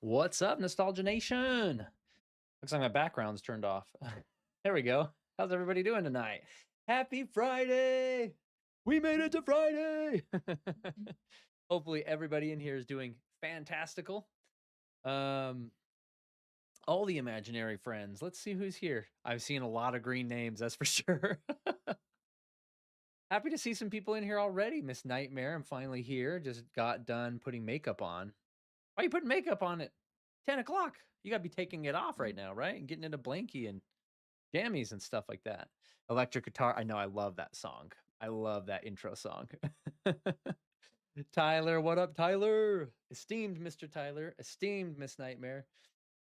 What's up, Nostalgia Nation? Looks like my background's turned off. There we go. How's everybody doing tonight? Happy Friday! We made it to Friday! Hopefully everybody in here is doing fantastical. Um, all the imaginary friends. Let's see who's here. I've seen a lot of green names, that's for sure. Happy to see some people in here already. Miss Nightmare, I'm finally here. Just got done putting makeup on. Why are you putting makeup on at 10 o'clock? You gotta be taking it off right now, right? And getting into blankie and jammies and stuff like that. Electric guitar. I know, I love that song. I love that intro song. Tyler, what up, Tyler? Esteemed Mr. Tyler, esteemed Miss Nightmare.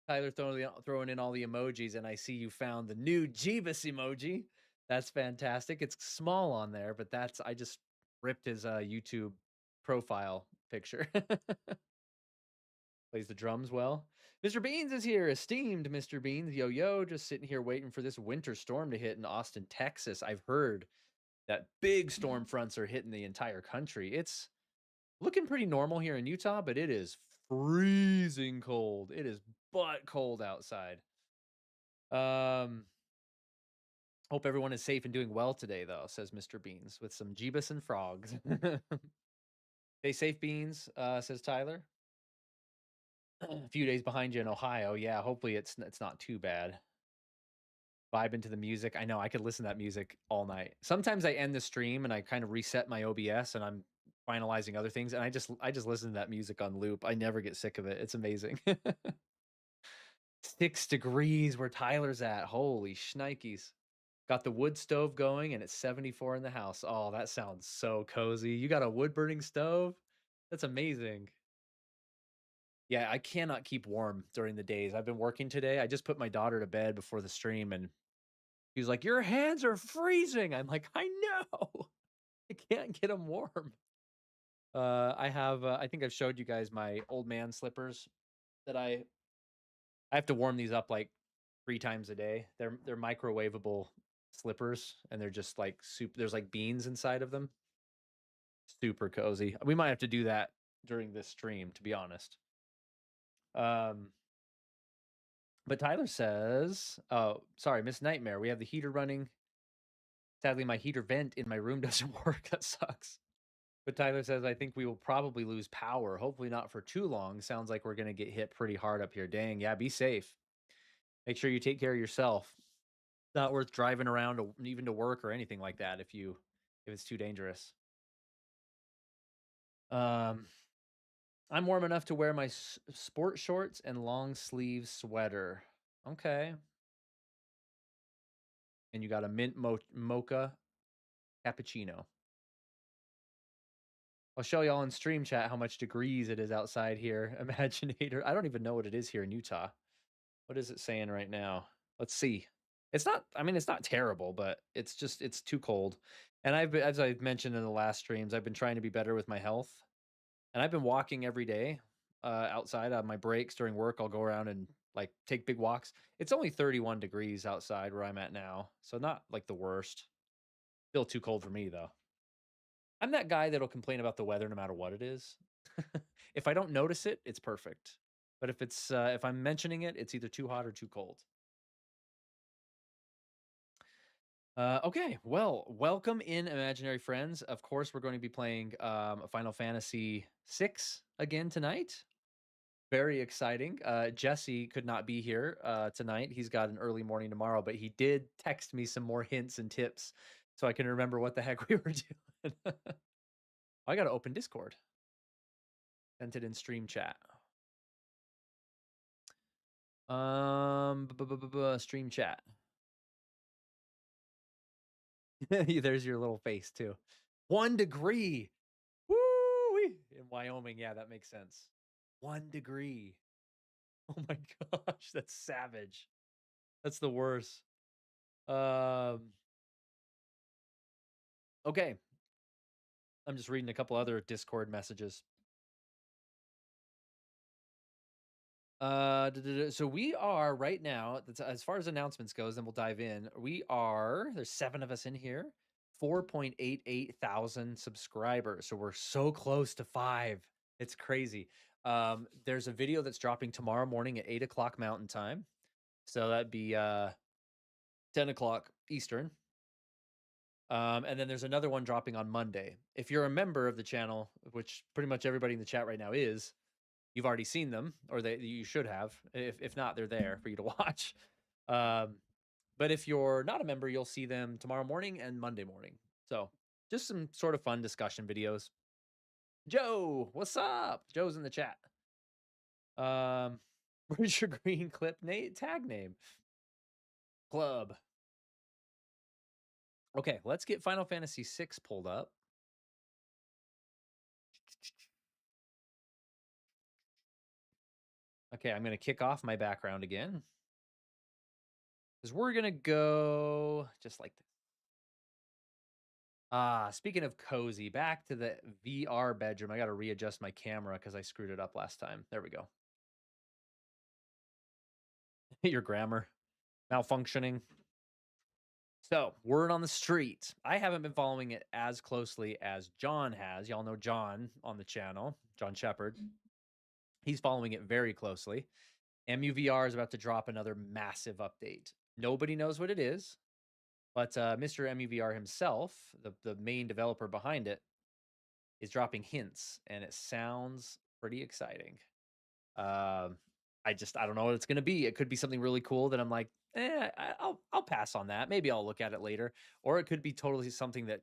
Tyler throwing in all the emojis, and I see you found the new Jeebus emoji. That's fantastic. It's small on there, but I just ripped his YouTube profile picture. Plays the drums well. Mr. Beans is here. Esteemed Mr. Beans. Yo, yo, just sitting here waiting for this winter storm to hit in Austin, Texas. I've heard that big storm fronts are hitting the entire country. It's looking pretty normal here in Utah, but it is freezing cold. It is butt cold outside. Hope everyone is safe and doing well today, though, says Mr. Beans, with some Jeebus and frogs. Stay safe, Beans, says Tyler. A few days behind you in Ohio. Yeah, hopefully it's not too bad. Vibe into the music. I know I could listen to that music all night. Sometimes I end the stream and I kind of reset my OBS and I'm finalizing other things and I just listen to that music on loop. I never get sick of it. It's amazing. 6 degrees where Tyler's at. Holy shnikes. Got the wood stove going and it's 74 in the house. Oh, that sounds so cozy. You got a wood burning stove? That's amazing. Yeah, I cannot keep warm during the days. I've been working today. I just put my daughter to bed before the stream and she was like, "Your hands are freezing." I'm like, "I know. I can't get them warm." I think I've showed you guys my old man slippers that I have to warm these up like 3 times a day. They're microwavable slippers and they're just like soup. There's like beans inside of them. Super cozy. We might have to do that during this stream, to be honest. Um, But Tyler says, oh, sorry, Miss Nightmare, we have the heater running. Sadly, my heater vent in my room doesn't work. That sucks. But Tyler says, I think we will probably lose power. Hopefully not for too long. Sounds like we're going to get hit pretty hard up here. Dang, yeah, be safe. Make sure you take care of yourself. It's not worth driving around even to work or anything like that if it's too dangerous. I'm warm enough to wear my sport shorts and long sleeve sweater. Okay. And you got a mint mocha cappuccino. I'll show y'all in stream chat how much degrees it is outside here. Imaginator. I don't even know what it is here in Utah. What is it saying right now? Let's see. It's not, I mean, it's not terrible, but it's too cold. And as I've mentioned in the last streams, I've been trying to be better with my health. And I've been walking every day outside on my breaks during work. I'll go around and like take big walks. It's only 31 degrees outside where I'm at now. So not like the worst. Still too cold for me though. I'm that guy that'll complain about the weather no matter what it is. If I don't notice it, it's perfect. But if I'm mentioning it, it's either too hot or too cold. Okay, well, welcome in, imaginary friends. Of course, we're going to be playing Final Fantasy VI again tonight. Very exciting. Jesse could not be here tonight. He's got an early morning tomorrow, but he did text me some more hints and tips so I can remember what the heck we were doing. I got to open Discord. Sent it in stream chat. Stream chat. There's your little face too. 1 degree. Woo! In Wyoming, yeah, that makes sense. 1 degree. Oh my gosh, that's savage. That's the worst. Okay. I'm just reading a couple other Discord messages. So we are right now, as far as announcements goes, then we'll dive in. There's 7 of us in here, 4.88 thousand subscribers. So we're so close to 5. It's crazy. There's a video that's dropping tomorrow morning at 8 o'clock Mountain Time. So that'd be 10 o'clock Eastern. And then there's another one dropping on Monday. If you're a member of the channel, which pretty much everybody in the chat right now is, you've already seen them, or you should have. If not, they're there for you to watch. But if you're not a member, you'll see them tomorrow morning and Monday morning. So just some sort of fun discussion videos. Joe, what's up? Joe's in the chat. Where's your green clip tag name? Club. Okay, let's get Final Fantasy VI pulled up. Okay, I'm going to kick off my background again. Because we're going to go just like this. Speaking of cozy, back to the VR bedroom. I got to readjust my camera because I screwed it up last time. There we go. Your grammar malfunctioning. So, word on the street. I haven't been following it as closely as John has. Y'all know John on the channel, John Shepard. He's following it very closely. MUVR is about to drop another massive update. Nobody knows what it is, but Mr. MUVR himself, the main developer behind it, is dropping hints, and it sounds pretty exciting. I don't know what it's going to be. It could be something really cool that I'm like, I'll pass on that. Maybe I'll look at it later. Or it could be totally something that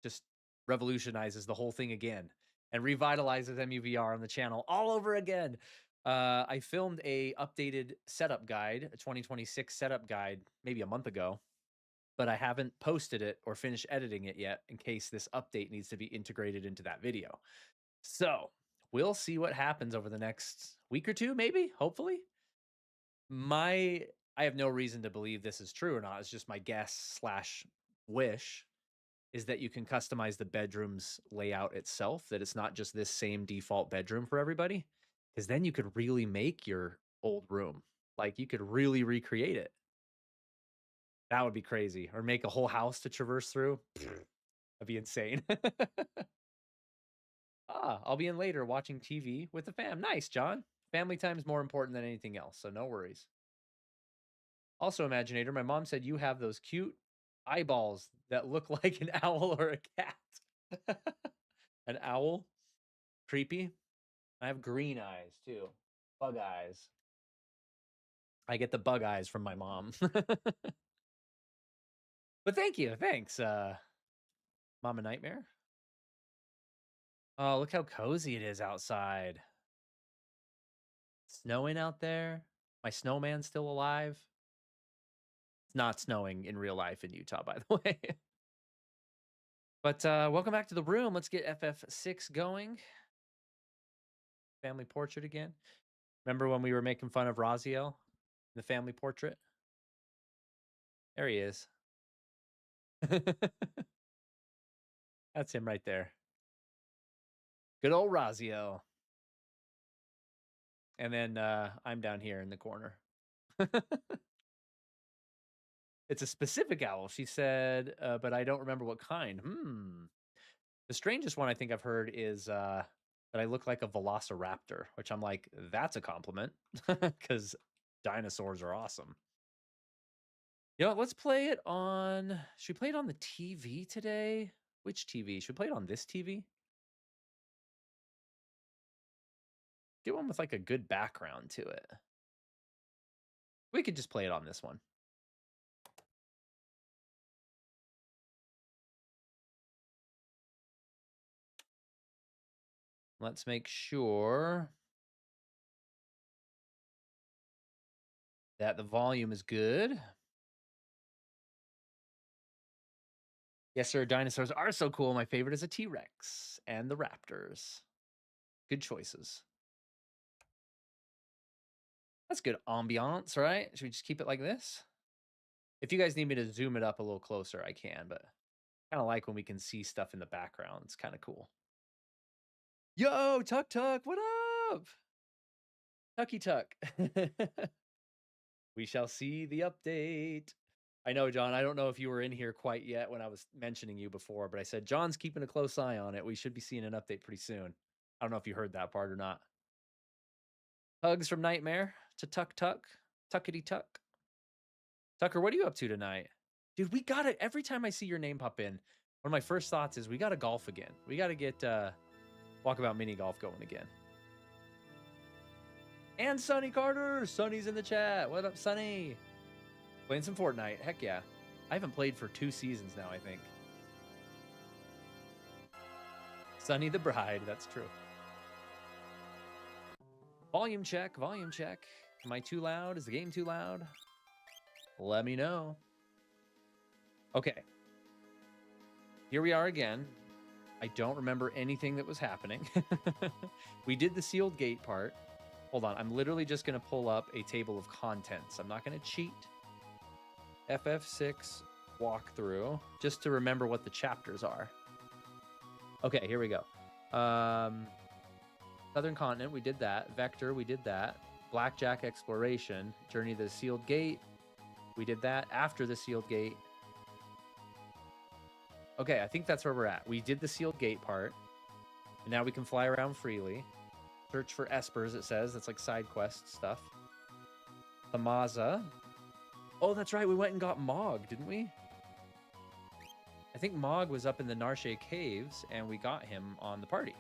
just revolutionizes the whole thing again and revitalizes MUVR on the channel all over again. I filmed a updated setup guide, a 2026 setup guide, maybe a month ago, but I haven't posted it or finished editing it yet in case this update needs to be integrated into that video. So we'll see what happens over the next week or two, maybe, hopefully. I have no reason to believe this is true or not. It's just my guess / wish is that you can customize the bedroom's layout itself, that it's not just this same default bedroom for everybody, because then you could really make your old room. Like you could really recreate it. That would be crazy. Or make a whole house to traverse through. That'd be insane. I'll be in later watching TV with the fam. Nice, John. Family time is more important than anything else, so no worries. Also, Imaginator, my mom said you have those cute eyeballs that look like an owl or a cat. An owl? Creepy. I have green eyes too. Bug eyes. I get the bug eyes from my mom. But thank you. Thanks, Mama Nightmare. Oh, look how cozy it is outside. Snowing out there. My snowman's still alive. It's not snowing in real life in Utah, by the way. But welcome back to the room. Let's get FF6 going. Family portrait again. Remember when we were making fun of Raziel, the family portrait? There he is. That's him right there. Good old Raziel. And then I'm down here in the corner. It's a specific owl, she said, but I don't remember what kind. The strangest one I think I've heard is that I look like a velociraptor, which I'm like, that's a compliment because dinosaurs are awesome. You know what, let's play it on... Should we play it on the TV today? Which TV? Should we play it on this TV? Get one with like a good background to it. We could just play it on this one. Let's make sure that the volume is good. Yes, sir. Dinosaurs are so cool. My favorite is a T-Rex and the Raptors. Good choices. That's good ambiance, right? Should we just keep it like this? If you guys need me to zoom it up a little closer, I can, but I kind of like when we can see stuff in the background. It's kind of cool. Yo, Tuck Tuck, what up? Tucky Tuck. We shall see the update. I know, John, I don't know if you were in here quite yet when I was mentioning you before, but I said, John's keeping a close eye on it. We should be seeing an update pretty soon. I don't know if you heard that part or not. Hugs from Nightmare to Tuckity Tuck. Tucker, what are you up to tonight? Dude, we got it. Every time I see your name pop in, one of my first thoughts is we got to golf again. We got to get Walkabout Mini Golf going again. And Sonny Carter. Sonny's in the chat. What up, Sonny? Playing some Fortnite. Heck yeah. I haven't played for 2 seasons now, I think. Sonny the Bride. That's true. Volume check. Volume check. Am I too loud? Is the game too loud? Let me know. Okay. Here we are again. I don't remember anything that was happening. We did the sealed gate part. Hold on. I'm literally just going to pull up a table of contents. I'm not going to cheat. FF6 walkthrough. Just to remember what the chapters are. Okay, here we go. Southern Continent, we did that. Vector, we did that. Blackjack Exploration. Journey to the Sealed Gate. We did that after the Sealed Gate. Okay, I think that's where we're at. We did the Sealed Gate part. And now we can fly around freely. Search for espers, it says. That's like side quest stuff. Thamaza. Oh, that's right. We went and got Mog, didn't we? I think Mog was up in the Narshe Caves, and we got him on the party.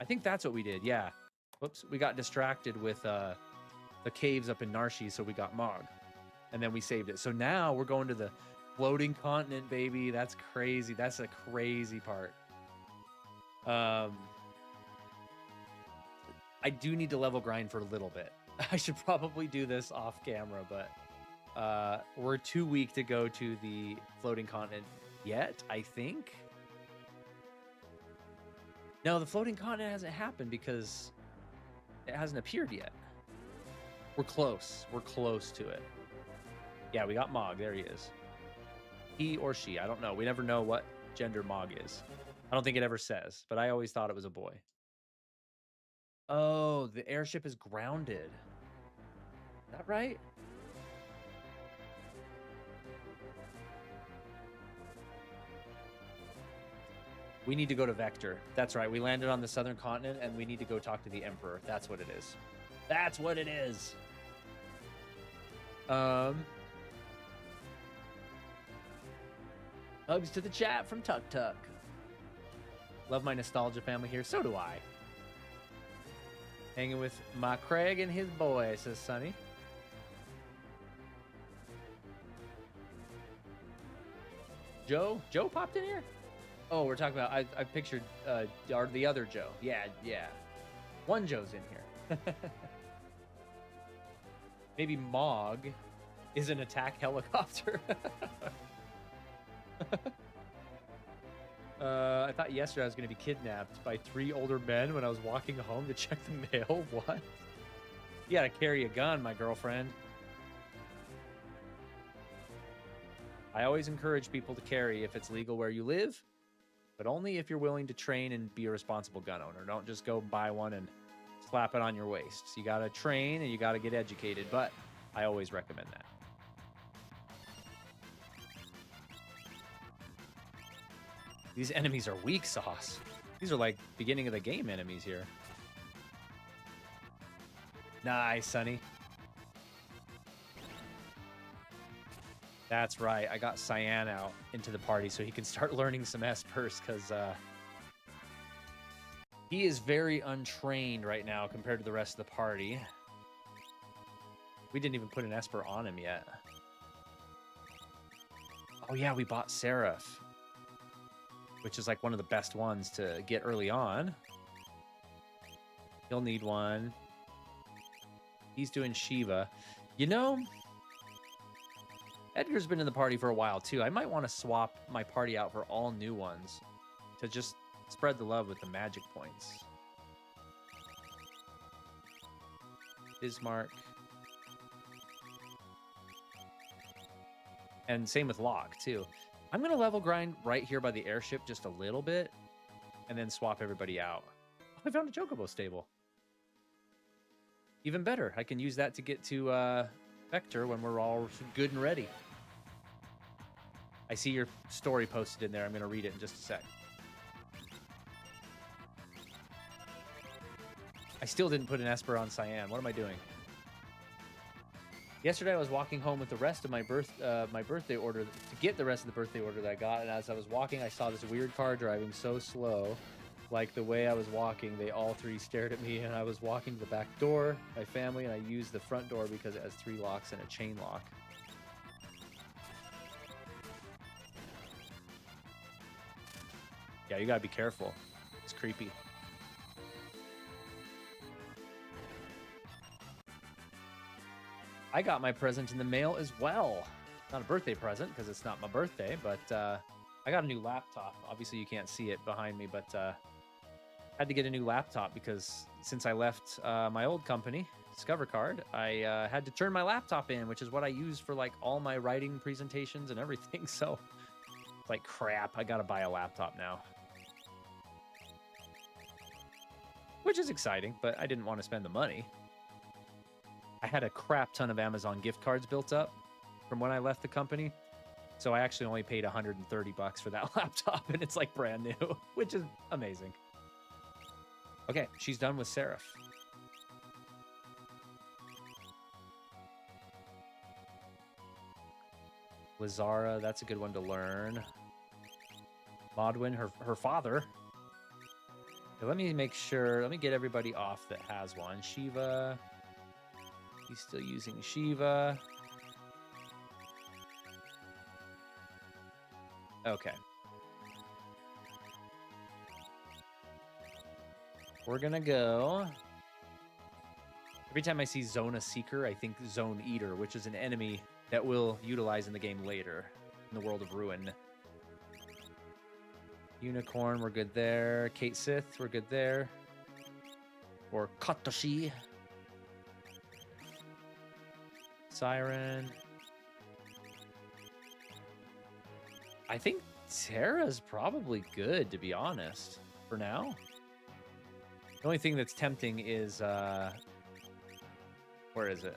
I think that's what we did, yeah. Whoops, we got distracted with the caves up in Narshe, so we got Mog. And then we saved it. So now we're going to the floating continent, baby. That's crazy. That's a crazy part. I do need to level grind for a little bit. I should probably do this off camera, but we're too weak to go to the floating continent yet, I think. No, the floating continent hasn't happened because it hasn't appeared yet. We're close. We're close to it. Yeah, we got Mog. There he is. He or she. I don't know. We never know what gender Mog is. I don't think it ever says, but I always thought it was a boy. Oh, the airship is grounded. Is that right? We need to go to Vector. That's right. We landed on the southern continent, and we need to go talk to the Emperor. That's what it is. That's what it is. Hugs to the chat from Tuck Tuck. Love my nostalgia family here. So do I. Hanging with my Craig and his boy, says Sonny. Joe? Joe popped in here? Oh, we're talking about, I pictured the other Joe. Yeah. One Joe's in here. Maybe Mog is an attack helicopter. I thought yesterday I was going to be kidnapped by 3 older men when I was walking home to check the mail. What? You gotta carry a gun, my girlfriend. I always encourage people to carry if it's legal where you live, but only if you're willing to train and be a responsible gun owner. Don't just go buy one and slap it on your waist. So you gotta train and you gotta get educated, but I always recommend that. These enemies are weak sauce. These are like beginning of the game enemies here. Nice, Sonny. That's right. I got Cyan out into the party so he can start learning some espers because he is very untrained right now compared to the rest of the party. We didn't even put an esper on him yet. Oh yeah, we bought Seraph, which is like one of the best ones to get early on. He'll need one. He's doing Shiva. You know, Edgar's been in the party for a while too. I might want to swap my party out for all new ones to just spread the love with the magic points. Bismarck. And same with Locke too. I'm going to level grind right here by the airship just a little bit and then swap everybody out. Oh, I found a Chocobo stable. Even better. I can use that to get to Vector when we're all good and ready. I see your story posted in there. I'm going to read it in just a sec. I still didn't put an Esper on Cyan. What am I doing? Yesterday I was walking home with the rest of my birthday order to get the rest of the birthday order that I got, and as I was walking, I saw this weird car driving so slow. Like the way I was walking, they all three stared at me, and I was walking to the back door, my family, and I used the front door because it has 3 locks and a chain lock. Yeah, you gotta be careful. It's creepy. I got my present in the mail as well. Not a birthday present because it's not my birthday, but I got a new laptop. Obviously, you can't see it behind me, but had to get a new laptop because since I left my old company, Discover Card, I had to turn my laptop in, which is what I use for like all my writing presentations and everything. So it's like crap. I got to buy a laptop now, which is exciting, but I didn't want to spend the money. I had a crap ton of Amazon gift cards built up from when I left the company. So I actually only paid $130 for that laptop, and it's like brand new, which is amazing. Okay, she's done with Seraph. Lazara, that's a good one to learn. Modwin, her father. Okay, let me make sure, let me get everybody off that has one. Shiva. He's still using Shiva. Okay. We're gonna go. Every time I see Zona Seeker, I think Zone Eater, which is an enemy that we'll utilize in the game later in the World of Ruin. Unicorn, we're good there. Kate Sith, we're good there. Or Katoshi. Siren. I think Terra's probably good, to be honest, for now. The only thing that's tempting is, where is it?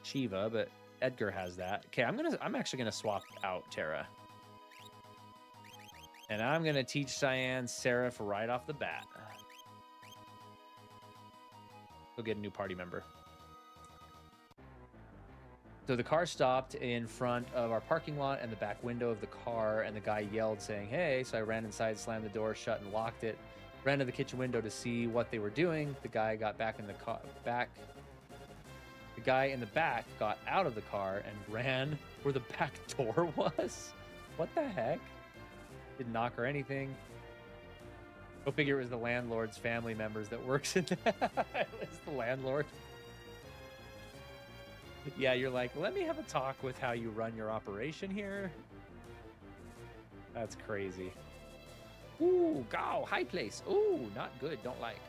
Shiva, but Edgar has that. Okay, I'm actually gonna swap out Terra. And I'm gonna teach Cyan Seraph right off the bat. Go get a new party member. So the car stopped in front of our parking lot and the back window of the car, and the guy yelled saying, "Hey," so I ran inside, slammed the door shut, and locked it. Ran to the kitchen window to see what they were doing. The guy got back in the car. The guy in the back got out of the car and ran where the back door was. What the heck? Didn't knock or anything. Go figure it was the landlord's family members that works in that. It's the landlord. Yeah, you're like, let me have a talk with how you run your operation here. That's crazy. Ooh, go, high place. Ooh, not good, don't like.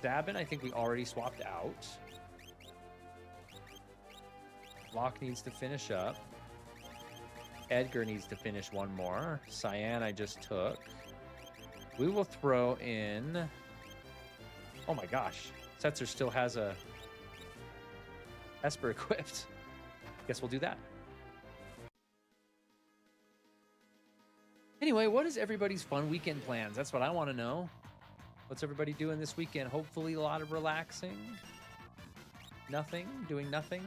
Sabin, I think we already swapped out. Locke needs to finish up. Edgar needs to finish one more. Cyan, I just took. We will throw in... Oh my gosh. Setzer still has a Esper equipped. Guess we'll do that. Anyway, what is everybody's fun weekend plans? That's what I want to know. What's everybody doing this weekend? Hopefully a lot of relaxing. Nothing? Doing nothing?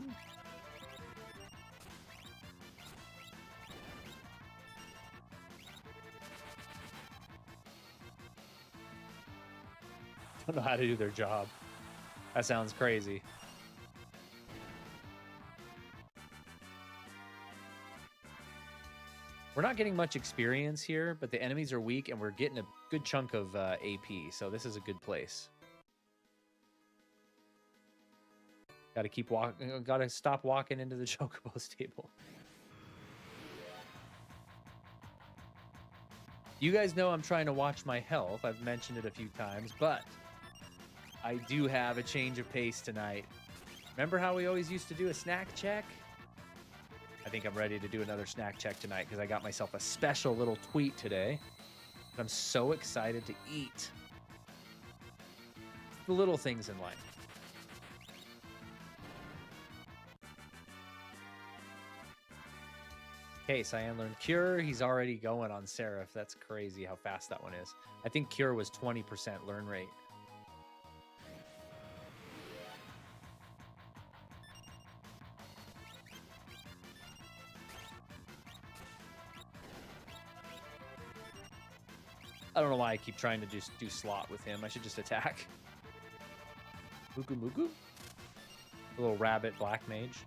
Don't know how to do their job. That sounds crazy. We're not getting much experience here, but the enemies are weak, and we're getting a good chunk of AP, so this is a good place. Gotta keep walking. Gotta stop walking into the Chocobo stable. You guys know I'm trying to watch my health. I've mentioned it a few times, but I do have a change of pace tonight. Remember how we always used to do a snack check? I think I'm ready to do another snack check tonight because I got myself a special little tweet today. I'm so excited to eat. It's the little things in life. Okay, Cyan learned Cure. He's already going on Seraph. That's crazy how fast that one is. I think Cure was 20% learn rate. I don't know why I keep trying to just do slot with him. I should just attack. Mugu Mugu? A little rabbit black mage.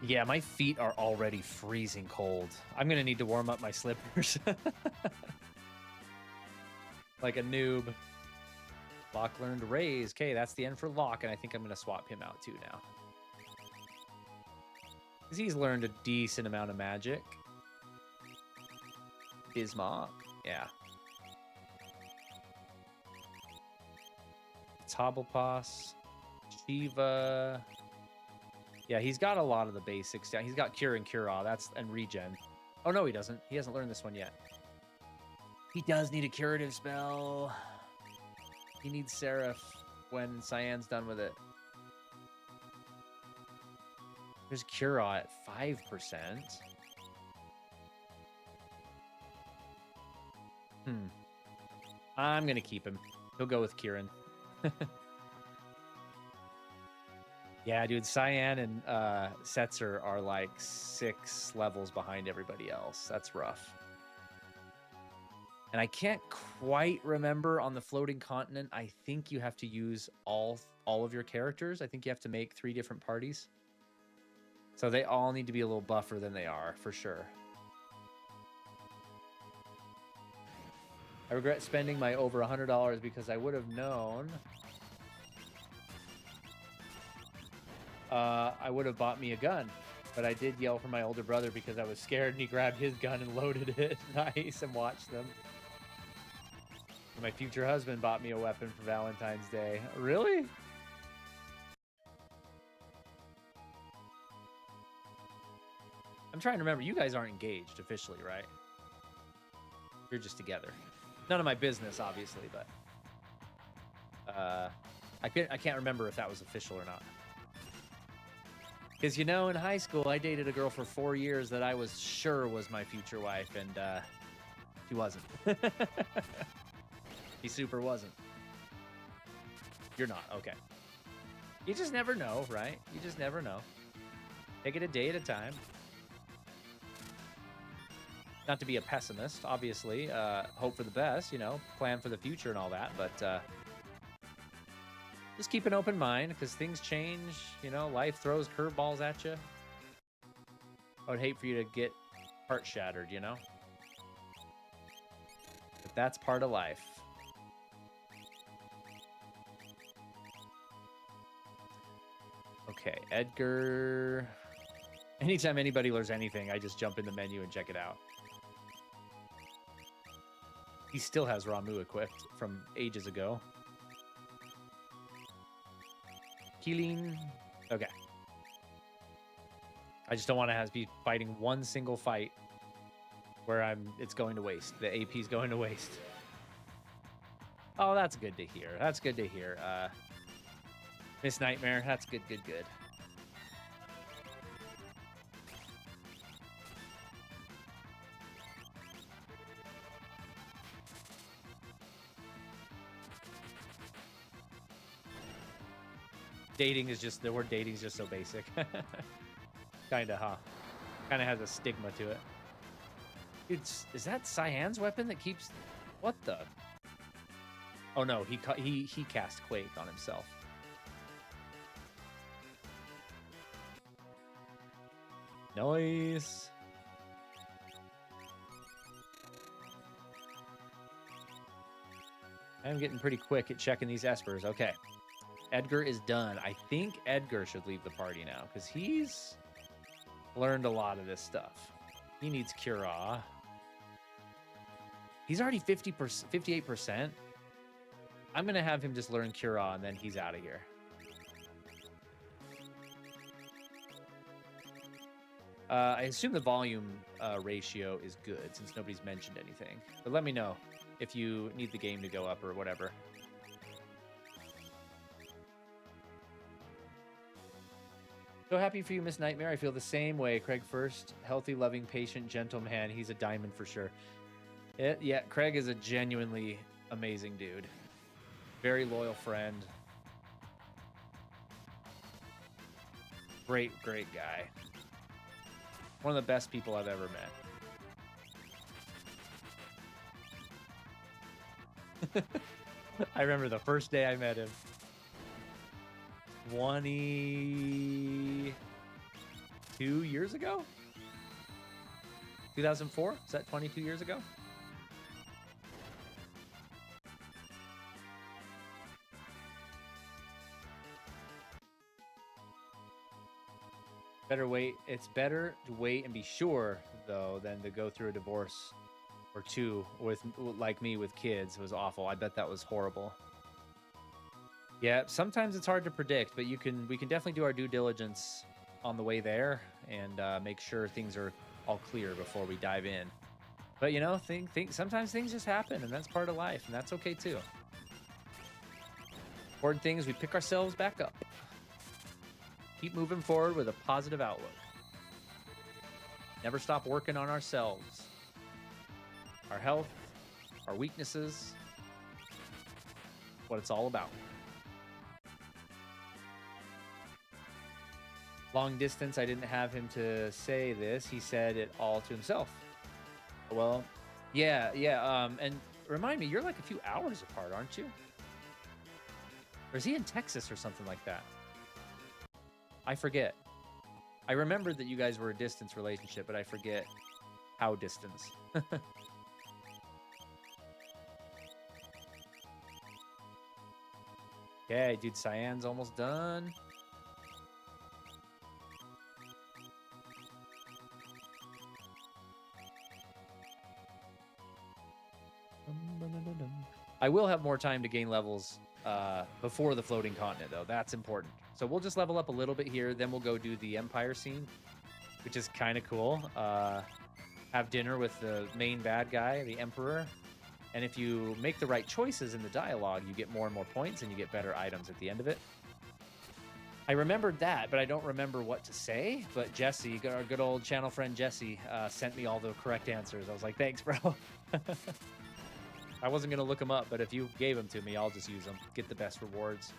Yeah, my feet are already freezing cold. I'm going to need to warm up my slippers. Like a noob. Locke learned raise. Okay, that's the end for Locke, and I think I'm going to swap him out too now. Because he's learned a decent amount of magic. Bismarck. Yeah. Tobblepass. Shiva. Yeah, he's got a lot of the basics. Yeah, he's got Cure and Cure-All. And Regen. Oh, no, he doesn't. He hasn't learned this one yet. He does need a curative spell. He needs Seraph when Cyan's done with it. There's Cure-All at 5%. I'm going to keep him. He'll go with Kieran. Yeah, dude, Cyan and Setzer are like 6 levels behind everybody else. That's rough. And I can't quite remember on the floating continent. I think you have to use all of your characters. I think you have to make 3 different parties. So they all need to be a little buffer than they are, for sure. I regret spending my over $100 because I would have known... I would have bought me a gun, but I did yell for my older brother because I was scared, and he grabbed his gun and loaded it. Nice, and watched them. My future husband bought me a weapon for Valentine's Day. Really? I'm trying to remember. You guys aren't engaged officially, right? You're just together. None of my business, obviously, but I can't remember if that was official or not. Because, you know, in high school, I dated a girl for 4 years that I was sure was my future wife, and she wasn't. She super wasn't. You're not. Okay. You just never know, right? You just never know. Take it a day at a time. Not to be a pessimist, obviously. Hope for the best, you know, plan for the future and all that, but just keep an open mind, because things change, you know, life throws curveballs at you. I would hate for you to get heart shattered, you know? But that's part of life. Okay, Edgar. Anytime anybody learns anything, I just jump in the menu and check it out. He still has Ramu equipped from ages ago. Healing. Okay. I just don't want to be fighting one single fight where it's going to waste. The AP's going to waste. Oh, that's good to hear. That's good to hear. Miss Nightmare, that's good, good, good. Dating is just, the word dating is just so basic. Kinda, huh? Kinda has a stigma to it. Dude, is that Cyan's weapon that keeps... What the... Oh no, he cast Quake on himself. Nice. I'm getting pretty quick at checking these espers. Okay. Edgar is done. I think Edgar should leave the party now, because he's learned a lot of this stuff. He needs Cure-All. He's already 58%. I'm going to have him just learn Cure-All, and then he's out of here. I assume the volume ratio is good, since nobody's mentioned anything. But let me know if you need the game to go up or whatever. So happy for you, Miss Nightmare. I feel the same way. Craig first, healthy, loving, patient, gentle man. He's a diamond for sure. Yeah, Craig is a genuinely amazing dude. Very loyal friend. Great guy. One of the best people I've ever met. I remember the first day I met him. 22 years ago? 2004? Is that 22 years ago? It's better to wait and be sure, though, than to go through a divorce or two with, like me, with kids. It was awful. I bet that was horrible. Yeah, sometimes it's hard to predict, but we can definitely do our due diligence on the way there and make sure things are all clear before we dive in. But you know, sometimes things just happen, and that's part of life, and that's okay too. Important thing is we pick ourselves back up. Keep moving forward with a positive outlook. Never stop working on ourselves, our health, our weaknesses, what it's all about. Long distance, I didn't have him to say this. He said it all to himself. Well, yeah. And remind me, you're like a few hours apart, aren't you? Or is he in Texas or something like that? I forget. I remembered that you guys were a distance relationship, but I forget how distance. Okay, dude, Cyan's almost done. I will have more time to gain levels before the floating continent, though. That's important. So we'll just level up a little bit here. Then we'll go do the Empire scene, which is kind of cool. Have dinner with the main bad guy, the Emperor. And if you make the right choices in the dialogue, you get more and more points and you get better items at the end of it. I remembered that, but I don't remember what to say. But Jesse, our good old channel friend Jesse, sent me all the correct answers. I was like, thanks, bro. I wasn't going to look them up, but if you gave them to me, I'll just use them. Get the best rewards.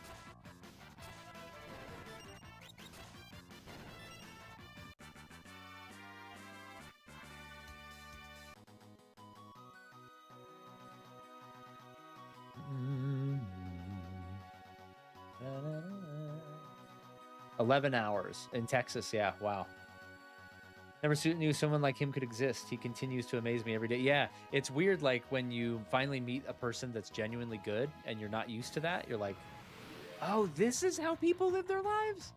Mm-hmm. 11 hours in Texas. Yeah, wow. Never knew someone like him could exist. He continues to amaze me every day. Yeah, it's weird, like, when you finally meet a person that's genuinely good and you're not used to that. You're like, oh, this is how people live their lives?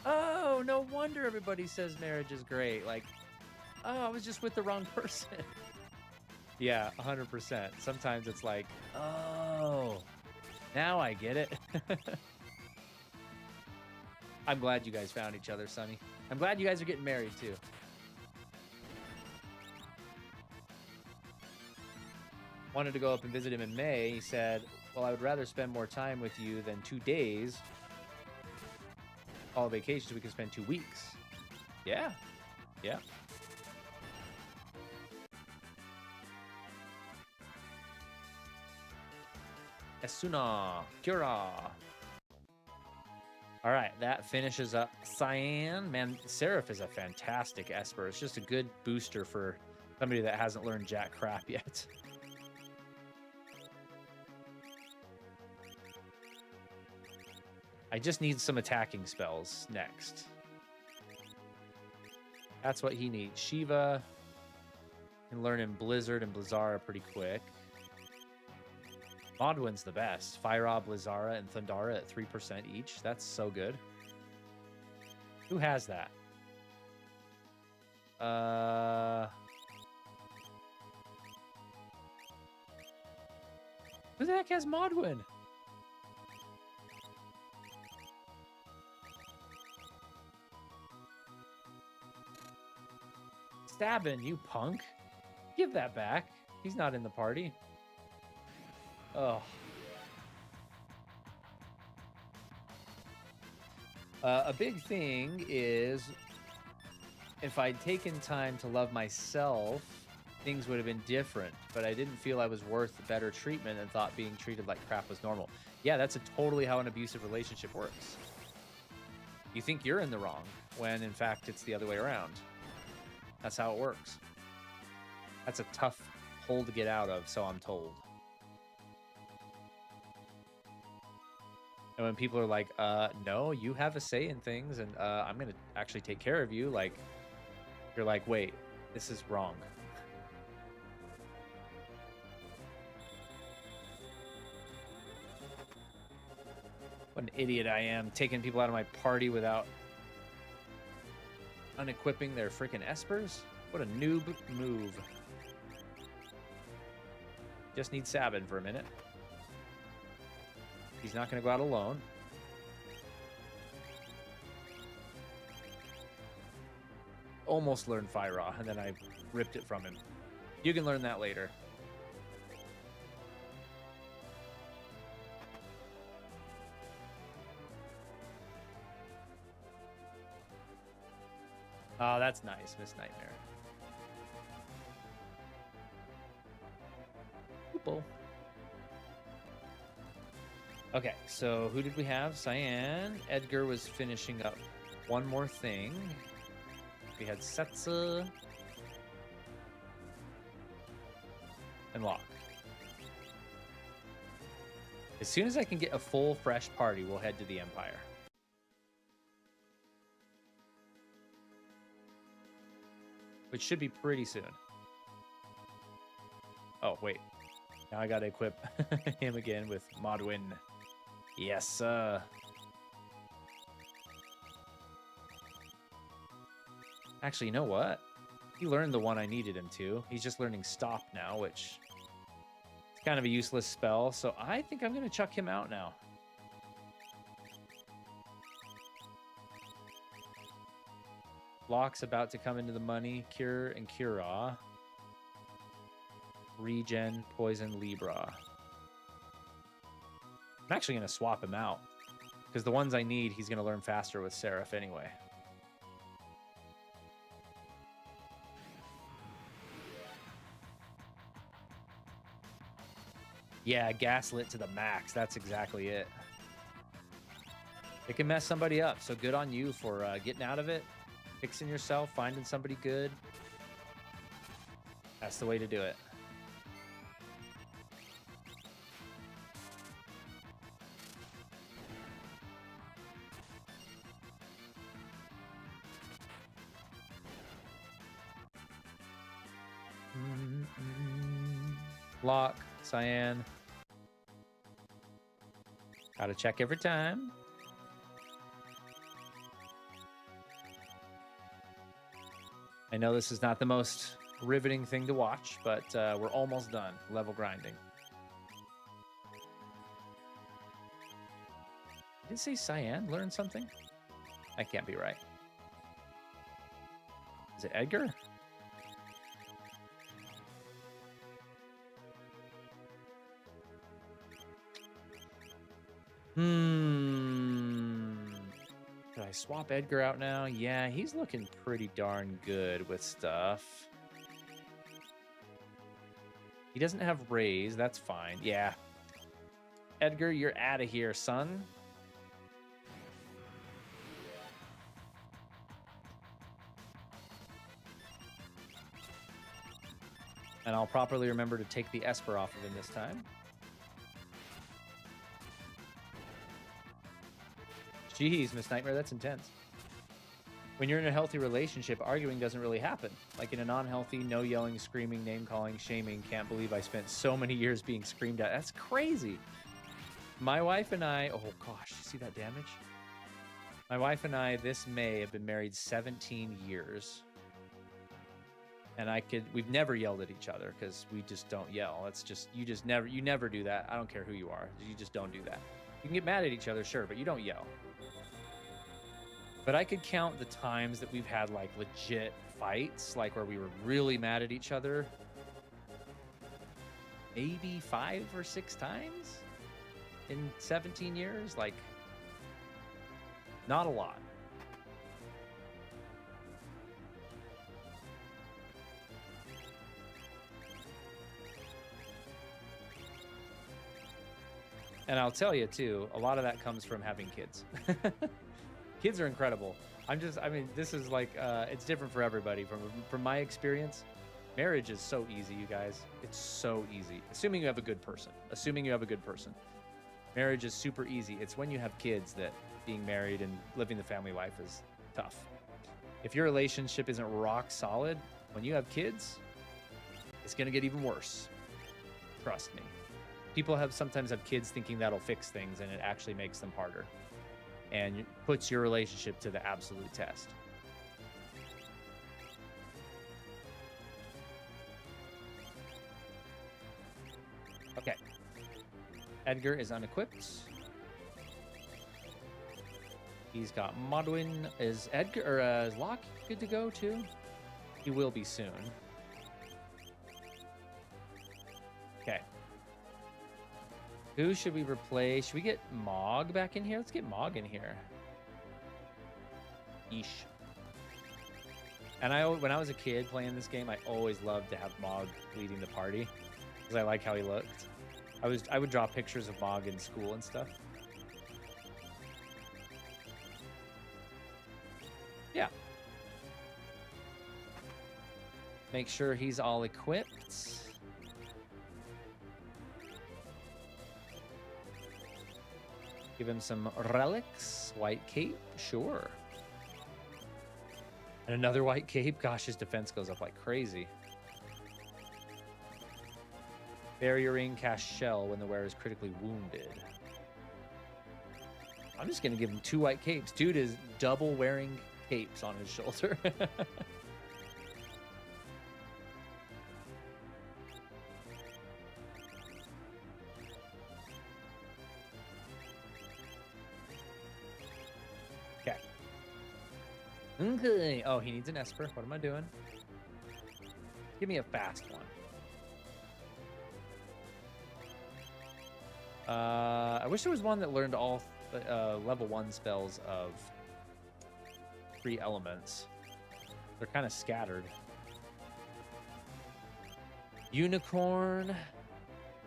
Oh, no wonder everybody says marriage is great. Like, oh, I was just with the wrong person. Yeah, 100%. Sometimes it's like, oh, now I get it. I'm glad you guys found each other, Sonny. I'm glad you guys are getting married, too. Wanted to go up and visit him in May. He said, well, I would rather spend more time with you than 2 days. All vacations, we can spend 2 weeks. Yeah. Yeah. Esuna. Kira. All right, that finishes up Cyan. Man, Seraph is a fantastic Esper. It's just a good booster for somebody that hasn't learned jack crap yet. I just need some attacking spells next. That's what he needs. Shiva can learn in Blizzard and Blizzara pretty quick. Modwin's the best. Fire, Blizzara, and Thundara at 3% each. That's so good. Who has that? Who the heck has Modwin? Stabbin', you punk. Give that back. He's not in the party. Oh. A big thing is if I'd taken time to love myself, things would have been different, but I didn't feel I was worth better treatment and thought being treated like crap was normal. Yeah, that's totally how an abusive relationship works. You think you're in the wrong when in fact it's the other way around. That's how it works. That's a tough hole to get out of, so I'm told. And when people are like, no, you have a say in things and I'm going to actually take care of you, like, you're like, wait, this is wrong. What an idiot I am, taking people out of my party without unequipping their freaking espers. What a noob move. Just need Sabin for a minute. He's not going to go out alone. Almost learned Fyra, and then I ripped it from him. You can learn that later. Oh, that's nice, Miss Nightmare. KUPO. Okay, so who did we have? Cyan. Edgar was finishing up one more thing. We had Setsa and Locke. As soon as I can get a full, fresh party, we'll head to the Empire. Which should be pretty soon. Oh, wait. Now I gotta equip him again with Modwin. Yes, Actually, you know what? He learned the one I needed him to. He's just learning Stop now, which is kind of a useless spell. So I think I'm going to chuck him out now. Locke's about to come into the money. Cure and Cura. Regen, Poison, Libra. I'm actually going to swap him out. Because the ones I need, he's going to learn faster with Seraph anyway. Yeah, gaslit to the max. That's exactly it. It can mess somebody up. So good on you for getting out of it, fixing yourself, finding somebody good. That's the way to do it. Locke, Cyan. Gotta check every time. I know this is not the most riveting thing to watch, but we're almost done level grinding. Did it say Cyan learned something? That can't be right. Is it Edgar? Did I swap Edgar out now? Yeah, he's looking pretty darn good with stuff. He doesn't have raise. That's fine. Yeah. Edgar, you're out of here, son. And I'll properly remember to take the Esper off of him this time. Jeez, Miss Nightmare, that's intense. When you're in a healthy relationship, arguing doesn't really happen. Like in a non-healthy, no yelling, screaming, name-calling, shaming, can't believe I spent so many years being screamed at. That's crazy. My wife and I, oh gosh, see that damage? My wife and I this May have been married 17 years. And we've never yelled at each other because we just don't yell. That's just, you never do that. I don't care who you are. You just don't do that. You can get mad at each other, sure, but you don't yell. But I could count the times that we've had like legit fights, like where we were really mad at each other. Maybe 5 or 6 times in 17 years. Like, Not a lot. And I'll tell you too, a lot of that comes from having kids. Kids are incredible. I mean, this is like, it's different for everybody. From my experience, marriage is so easy, you guys. It's so easy. Assuming you have a good person. Marriage is super easy. It's when you have kids that being married and living the family life is tough. If your relationship isn't rock solid, when you have kids, it's going to get even worse. Trust me. People sometimes have kids thinking that'll fix things, and it actually makes them harder and puts your relationship to the absolute test. Okay. Edgar is unequipped. He's got Modwin. Is Edgar or is Locke good to go too? He will be soon. Okay. Who should we replace? Should we get Mog back in here? Let's get Mog in here. Yeesh. And when I was a kid playing this game, I always loved to have Mog leading the party because I like how he looked. I would draw pictures of Mog in school and stuff. Yeah. Make sure he's all equipped. Give him some relics. White cape, sure. And another white cape. Gosh, his defense goes up like crazy. Barrier ring, cast shell when the wearer is critically wounded. I'm just gonna give him 2 white capes. Dude is double wearing capes on his shoulder. Okay. Oh, he needs an Esper. What am I doing? Give me a fast one. I wish there was one that learned all level 1 spells of 3 elements. They're kind of scattered. Unicorn.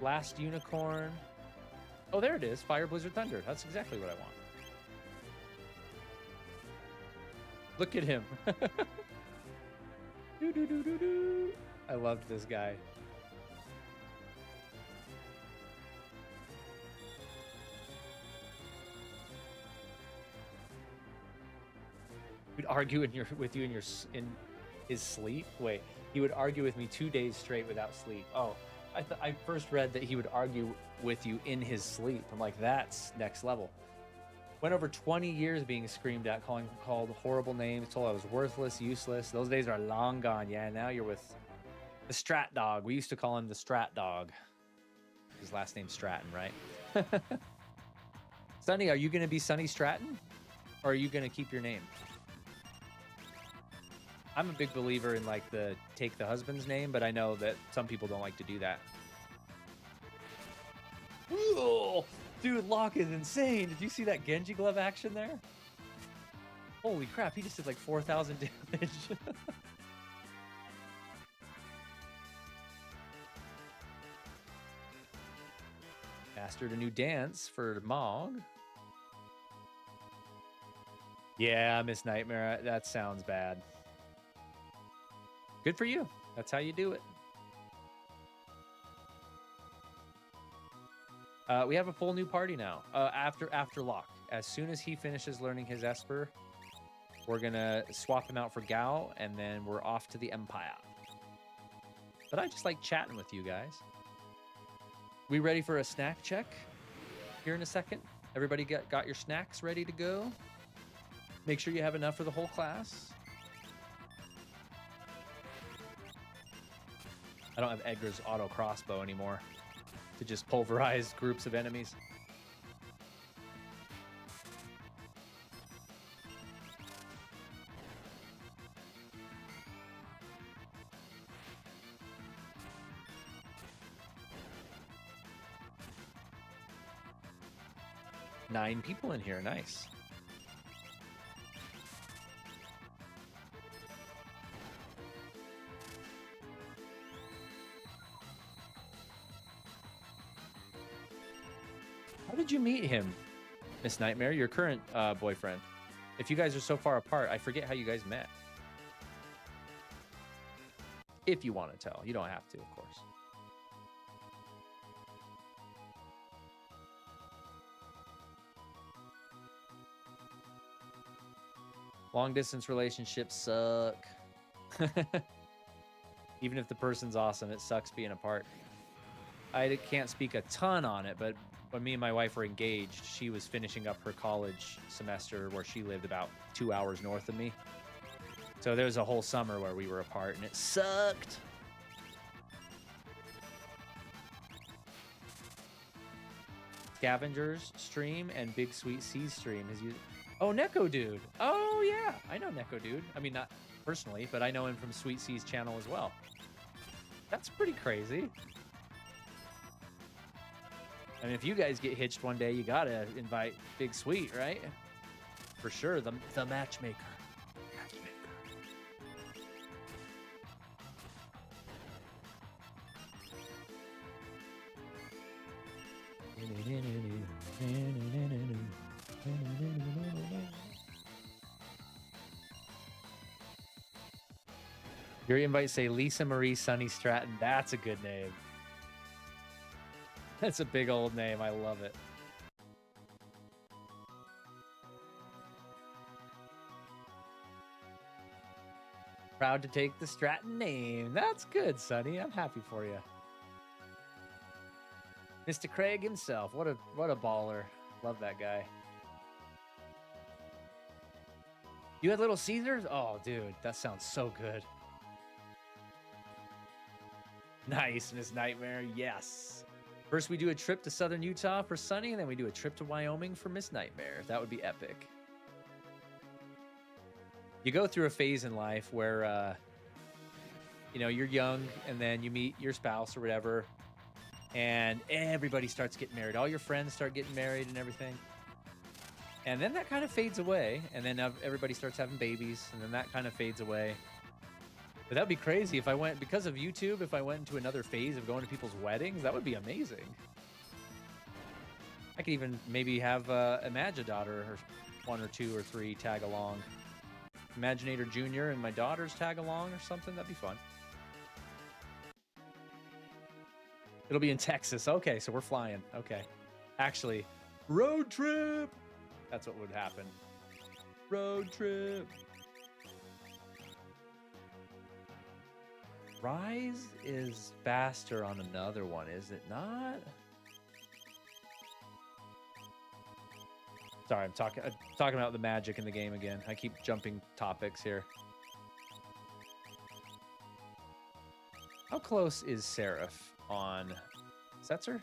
Last unicorn. Oh, there it is. Fire, Blizzard, Thunder. That's exactly what I want. Look at him. I loved this guy. He'd argue with you in his sleep. Wait, he would argue with me 2 days straight without sleep. Oh, I first read that he would argue with you in his sleep. I'm like, that's next level. Went over 20 years being screamed at, called horrible names, told I was worthless, useless. Those days are long gone. Yeah, now you're with the Strat Dog. We used to call him the Strat Dog. His last name's Stratton, right? Sonny, are you going to be Sonny Stratton? Or are you going to keep your name? I'm a big believer in like take the husband's name, but I know that some people don't like to do that. Ooh, dude, Locke is insane. Did you see that Genji glove action there? Holy crap, he just did like 4,000 damage. Mastered a new dance for Mog. Yeah, Miss Nightmare, that sounds bad. Good for you. That's how you do it. We have a full new party now. After Locke. As soon as he finishes learning his Esper, we're gonna swap him out for Gao, and then we're off to the Empire. But I just like chatting with you guys. We ready for a snack check here in a second? Everybody got your snacks ready to go? Make sure you have enough for the whole class. I don't have Edgar's auto crossbow anymore to just pulverize groups of enemies. Nine people in here, nice. How did you meet him, Miss Nightmare, your current boyfriend? If you guys are so far apart, I forget how you guys met. If you want to tell. You don't have to, of course. Long distance relationships suck. Even if the person's awesome, it sucks being apart. I can't speak a ton on it, but when me and my wife were engaged, she was finishing up her college semester where she lived about 2 hours north of me. So there was a whole summer where we were apart, and it sucked. Scavengers stream and Big Sweet Sea stream is used. Oh, Neko Dude. Oh, yeah. I know Neko Dude. I mean, not personally, but I know him from Sweet Sea's channel as well. That's pretty crazy. I mean, if you guys get hitched one day, you gotta invite Big Sweet, right? For sure, the matchmaker. Your invite say Lisa Marie Sunny Stratton. That's a good name. That's a big old name. I love it. Proud to take the Stratton name. That's good, Sunny. I'm happy for you. Mr. Craig himself. What a baller. Love that guy. You had Little Caesars? Oh, dude, that sounds so good. Nice, Miss Nightmare. Yes. First, we do a trip to southern Utah for Sunny, and then we do a trip to Wyoming for Miss Nightmare. That would be epic. You go through a phase in life where, you know, you're young, and then you meet your spouse or whatever, and everybody starts getting married. All your friends start getting married and everything. And then that kind of fades away, and then everybody starts having babies, and then that kind of fades away. But that'd be crazy if I went, because of YouTube, if I went into another phase of going to people's weddings. That would be amazing. I could even maybe have a Magidaughter or 1 or 2 or 3 tag along. Imaginator Jr. and my daughters tag along or something. That'd be fun. It'll be in Texas. Okay, so we're flying. Okay. Actually, road trip. That's what would happen. Road trip. Rise is faster on another one, is it not? Sorry, I'm talking about the magic in the game again. I keep jumping topics here. How close is Seraph on Setzer?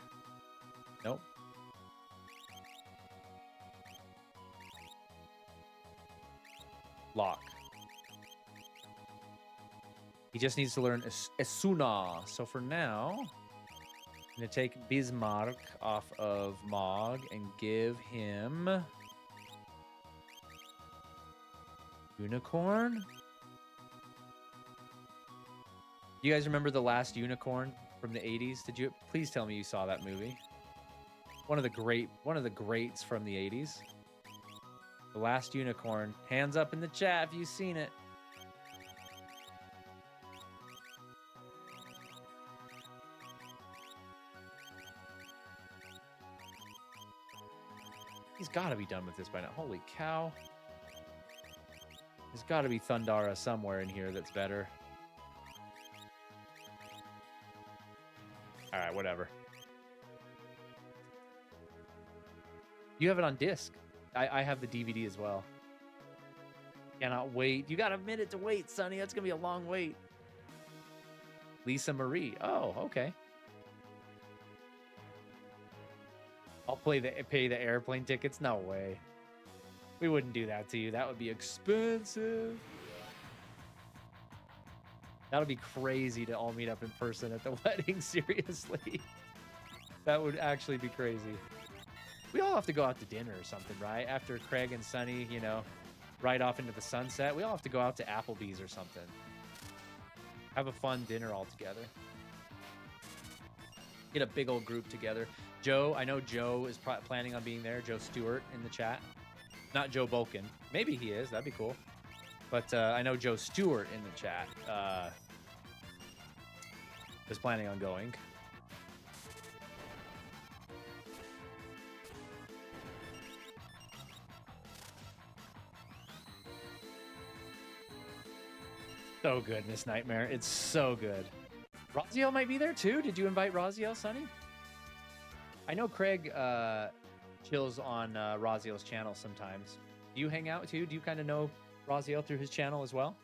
Nope. Lock. He just needs to learn Esuna. So for now, I'm going to take Bismarck off of Mog and give him Unicorn. You guys remember The Last Unicorn from the 80s? Did you? Please tell me you saw that movie. One of the greats from the 80s. The Last Unicorn. Hands up in the chat if you've seen it. He's got to be done with this by now. Holy cow. There's got to be Thundara somewhere in here that's better. All right, whatever. You have it on disc. I have the DVD as well. Cannot wait. You got a minute to wait, Sonny. That's going to be a long wait. Lisa Marie. Oh, okay. I'll pay the airplane tickets? No way. We wouldn't do that to you. That would be expensive. That would be crazy to all meet up in person at the wedding. Seriously. That would actually be crazy. We all have to go out to dinner or something, right? After Craig and Sunny, you know, ride off into the sunset, we all have to go out to Applebee's or something. Have a fun dinner all together. Get a big old group together. Joe, I know Joe is planning on being there. Joe Stewart in the chat. Not Joe Bolkin. Maybe he is. That'd be cool. But I know Joe Stewart in the chat is planning on going. So good, Miss Nightmare. It's so good. Razio might be there too. Did you invite Razio, Sonny? I know Craig chills on Razio's channel sometimes. Do you hang out too? Do you kind of know Razio through his channel as well?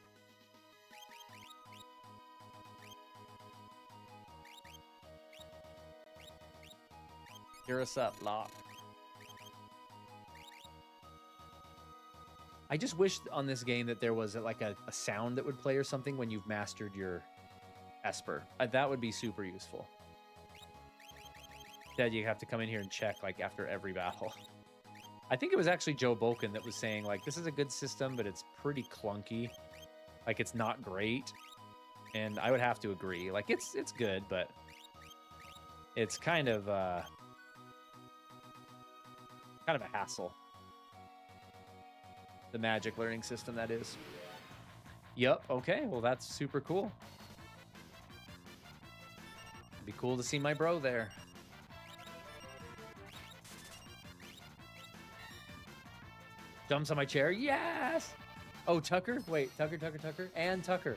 Hear us up, Lock. I just wish on this game that there was like a sound that would play or something when you've mastered your Esper. That would be super useful. Instead, you have to come in here and check like after every battle. I think it was actually Joe Bolkin that was saying like, this is a good system, but it's pretty clunky. Like it's not great. And I would have to agree. Like it's good, but it's kind of a hassle. The magic learning system, that is. Yup, okay, well that's super cool. It'd be cool to see my bro there. Jumps on my chair, yes! Oh, Tucker? Wait, Tucker. And Tucker.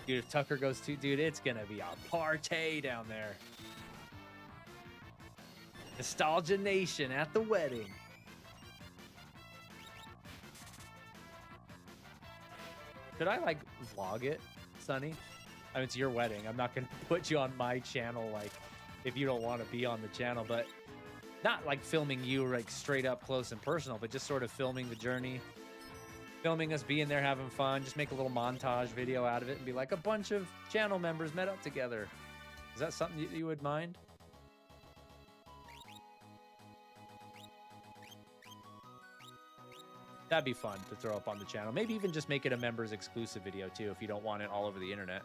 Dude, if Tucker goes too, dude, it's gonna be a party down there. Nostalgia Nation at the wedding. Should I, like, vlog it, Sonny? I mean, it's your wedding. I'm not going to put you on my channel, like, if you don't want to be on the channel. But not, like, filming you, like, straight up close and personal, but just sort of filming the journey. Filming us being there having fun. Just make a little montage video out of it and be like, a bunch of channel members met up together. Is that something you would mind? That'd be fun to throw up on the channel. Maybe even just make it a members exclusive video too if you don't want it all over the internet.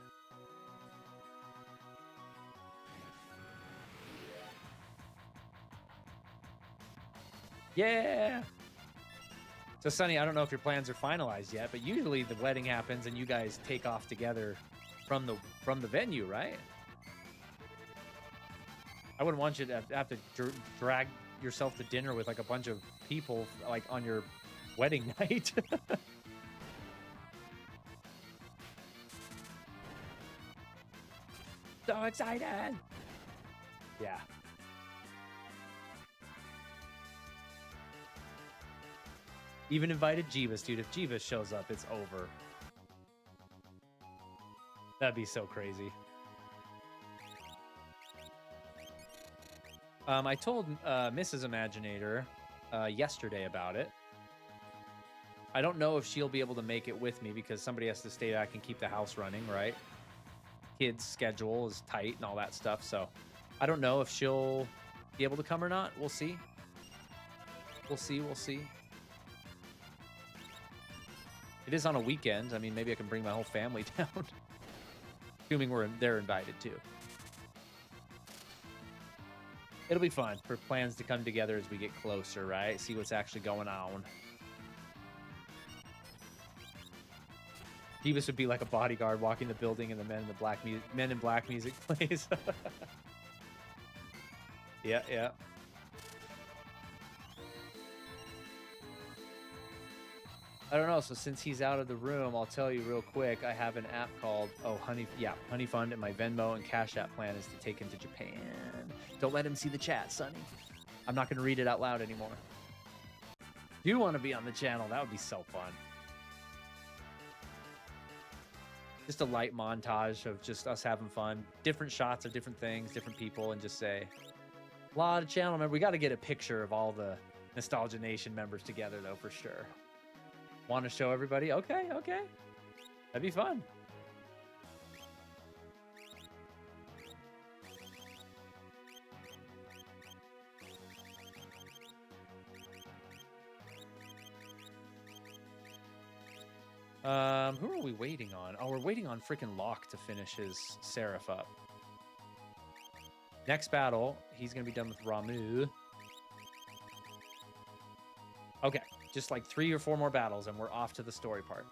Yeah! So Sonny, I don't know if your plans are finalized yet, but usually the wedding happens and you guys take off together from the venue, right? I wouldn't want you to have to drag yourself to dinner with like a bunch of people like on your wedding night. So excited. Yeah. Even invited Jeebus, dude. If Jeebus shows up, it's over. That'd be so crazy. I told Mrs. Imaginator yesterday about it. I don't know if she'll be able to make it with me because somebody has to stay back and keep the house running, right? Kids' schedule is tight and all that stuff, so I don't know if she'll be able to come or not. We'll see. We'll see. It is on a weekend. I mean, maybe I can bring my whole family down. Assuming they're invited too. It'll be fun for plans to come together as we get closer, right? See what's actually going on. Jeebus would be like a bodyguard walking the building and the Men in Black music plays. Yeah. I don't know. So since he's out of the room, I'll tell you real quick. I have an app called Honey Fund, and my Venmo and Cash App plan is to take him to Japan. Don't let him see the chat, Sonny. I'm not going to read it out loud anymore. You want to be on the channel? That would be so fun. Just a light montage of just us having fun. Different shots of different things, different people, and just say, a lot of channel members. We got to get a picture of all the Nostalgia Nation members together, though, for sure. Want to show everybody? Okay. That'd be fun. Who are we waiting on? Oh, we're waiting on freaking Locke to finish his Seraph up. Next battle, he's going to be done with Ramu. Okay, just like 3 or 4 more battles, and we're off to the story part.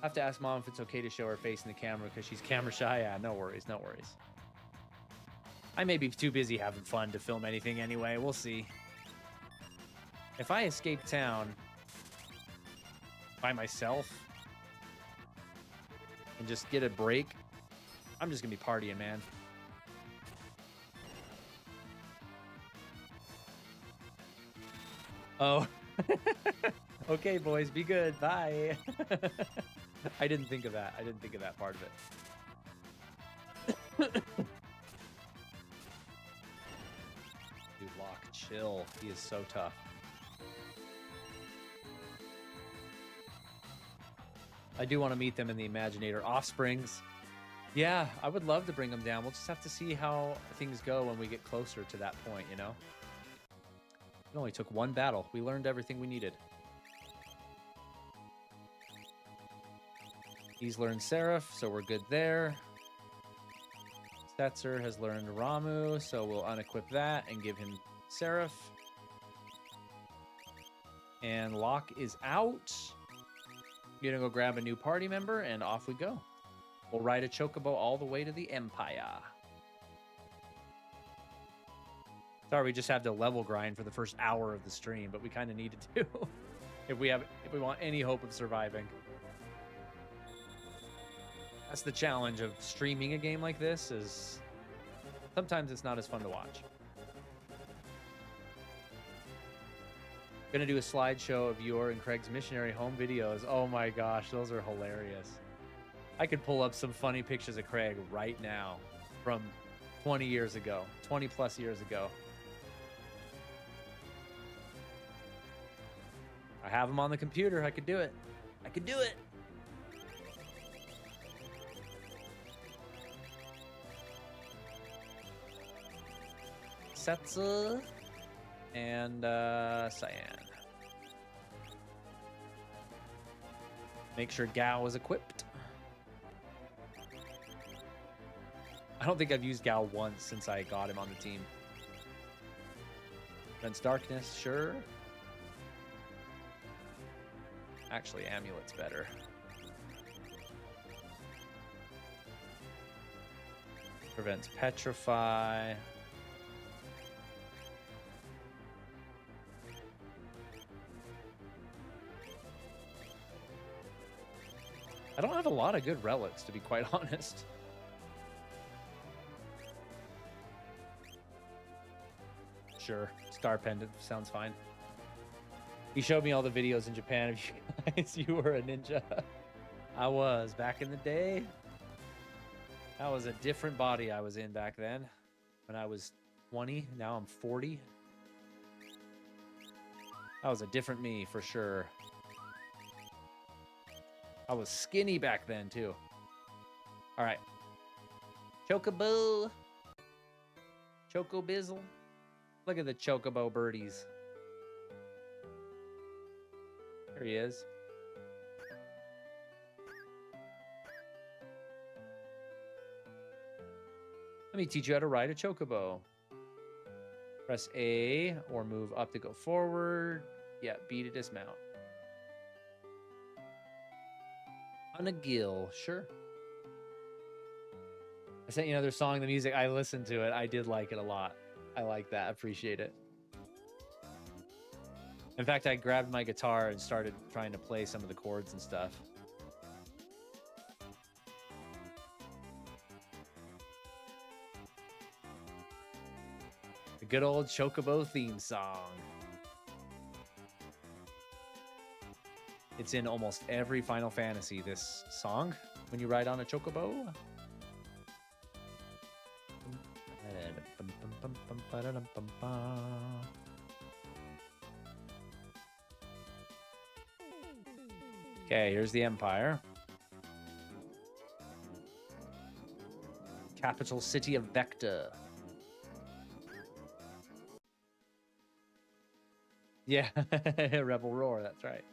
I have to ask Mom if it's okay to show her face in the camera because she's camera shy. Yeah, no worries, no worries. I may be too busy having fun to film anything anyway. We'll see. If I escape town by myself and just get a break, I'm just going to be partying, man. Oh. Okay, boys, be good. Bye. I didn't think of that. I didn't think of that part of it. Dude, Locke, chill. He is so tough. I do want to meet them in the Imaginator Offsprings. Yeah, I would love to bring them down. We'll just have to see how things go when we get closer to that point, you know? It only took 1 battle. We learned everything we needed. He's learned Seraph, so we're good there. Stetzer has learned Ramu, so we'll unequip that and give him Seraph. And Locke is out. We're gonna go grab a new party member, and off we go. We'll ride a chocobo all the way to the Empire. Sorry, we just have to level grind for the first hour of the stream, but we kind of needed to if we want any hope of surviving. That's the challenge of streaming a game like this, is sometimes it's not as fun to watch. Gonna do a slideshow of your and Craig's missionary home videos. Oh my gosh, those are hilarious. I could pull up some funny pictures of Craig right now from 20 years ago, 20 plus years ago. I have them on the computer. I could do it. I could do it. Setsu and Cyan. Make sure Gao is equipped. I don't think I've used Gao once since I got him on the team. Prevents darkness, sure. Actually, Amulet's better. Prevents petrify. I don't have a lot of good relics, to be quite honest. Sure, Star Pendant sounds fine. He showed me all the videos in Japan of you guys. You were a ninja. I was back in the day. That was a different body I was in back then. When I was 20, now I'm 40. That was a different me for sure. I was skinny back then too. All right. Chocobo. Chocobizzle. Look at the chocobo birdies. There he is. Let me teach you how to ride a chocobo. Press A or move up to go forward. Yeah, B to dismount. On a gill, sure. I sent you another song, the music. I listened to it. I did like it a lot. I like that. Appreciate it. In fact, I grabbed my guitar and started trying to play some of the chords and stuff. The good old Chocobo theme song. It's in almost every Final Fantasy, this song, when you ride on a Chocobo. Okay, here's the Empire. Capital city of Vecta. Yeah, Rebel Roar, that's right.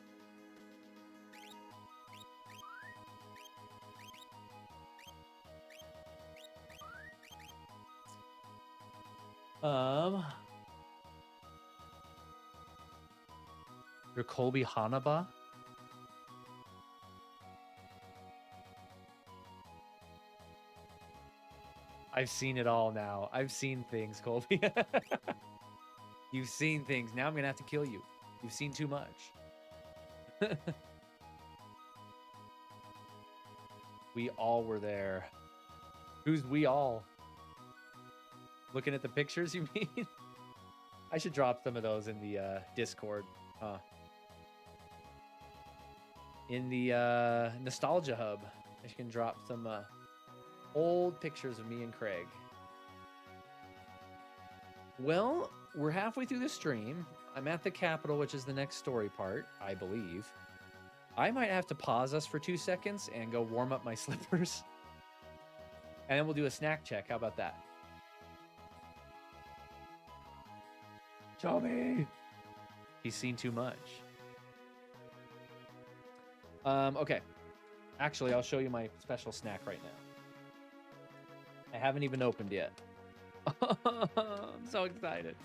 Um, your Colby Hanaba. I've seen it all now. I've seen things, Colby. You've seen things. Now I'm gonna have to kill you. You've seen too much. We all were there. Who's we all? Looking at the pictures, you mean? I should drop some of those in the Discord. In the Nostalgia Hub. I can drop some old pictures of me and Craig. Well, we're halfway through the stream. I'm at the Capitol, which is the next story part, I believe. I might have to pause us for 2 seconds and go warm up my slippers. And then we'll do a snack check. How about that? Show me. He's seen too much. Okay. Actually, I'll show you my special snack right now. I haven't even opened yet. I'm so excited.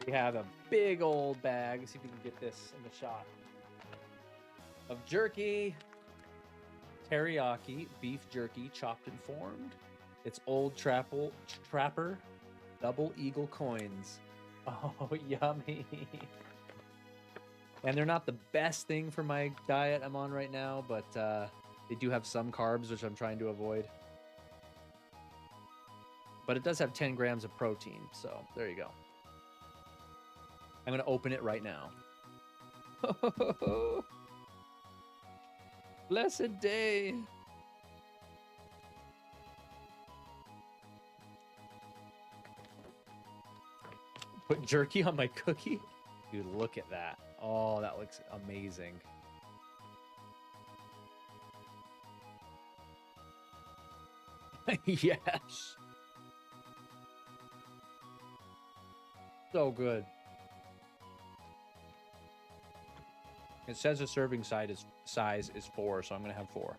We have a big old bag. See if we can get this in the shot. Of jerky. Teriyaki beef jerky, chopped and formed. It's old Trapper double eagle coins. Oh, yummy. And they're not the best thing for my diet I'm on right now, but they do have some carbs, which I'm trying to avoid. But it does have 10 grams of protein, so there you go. I'm going to open it right now. Blessed day. Put jerky on my cookie? Dude, look at that. Oh, that looks amazing. Yes. So good. It says the serving size is 4, so I'm going to have 4.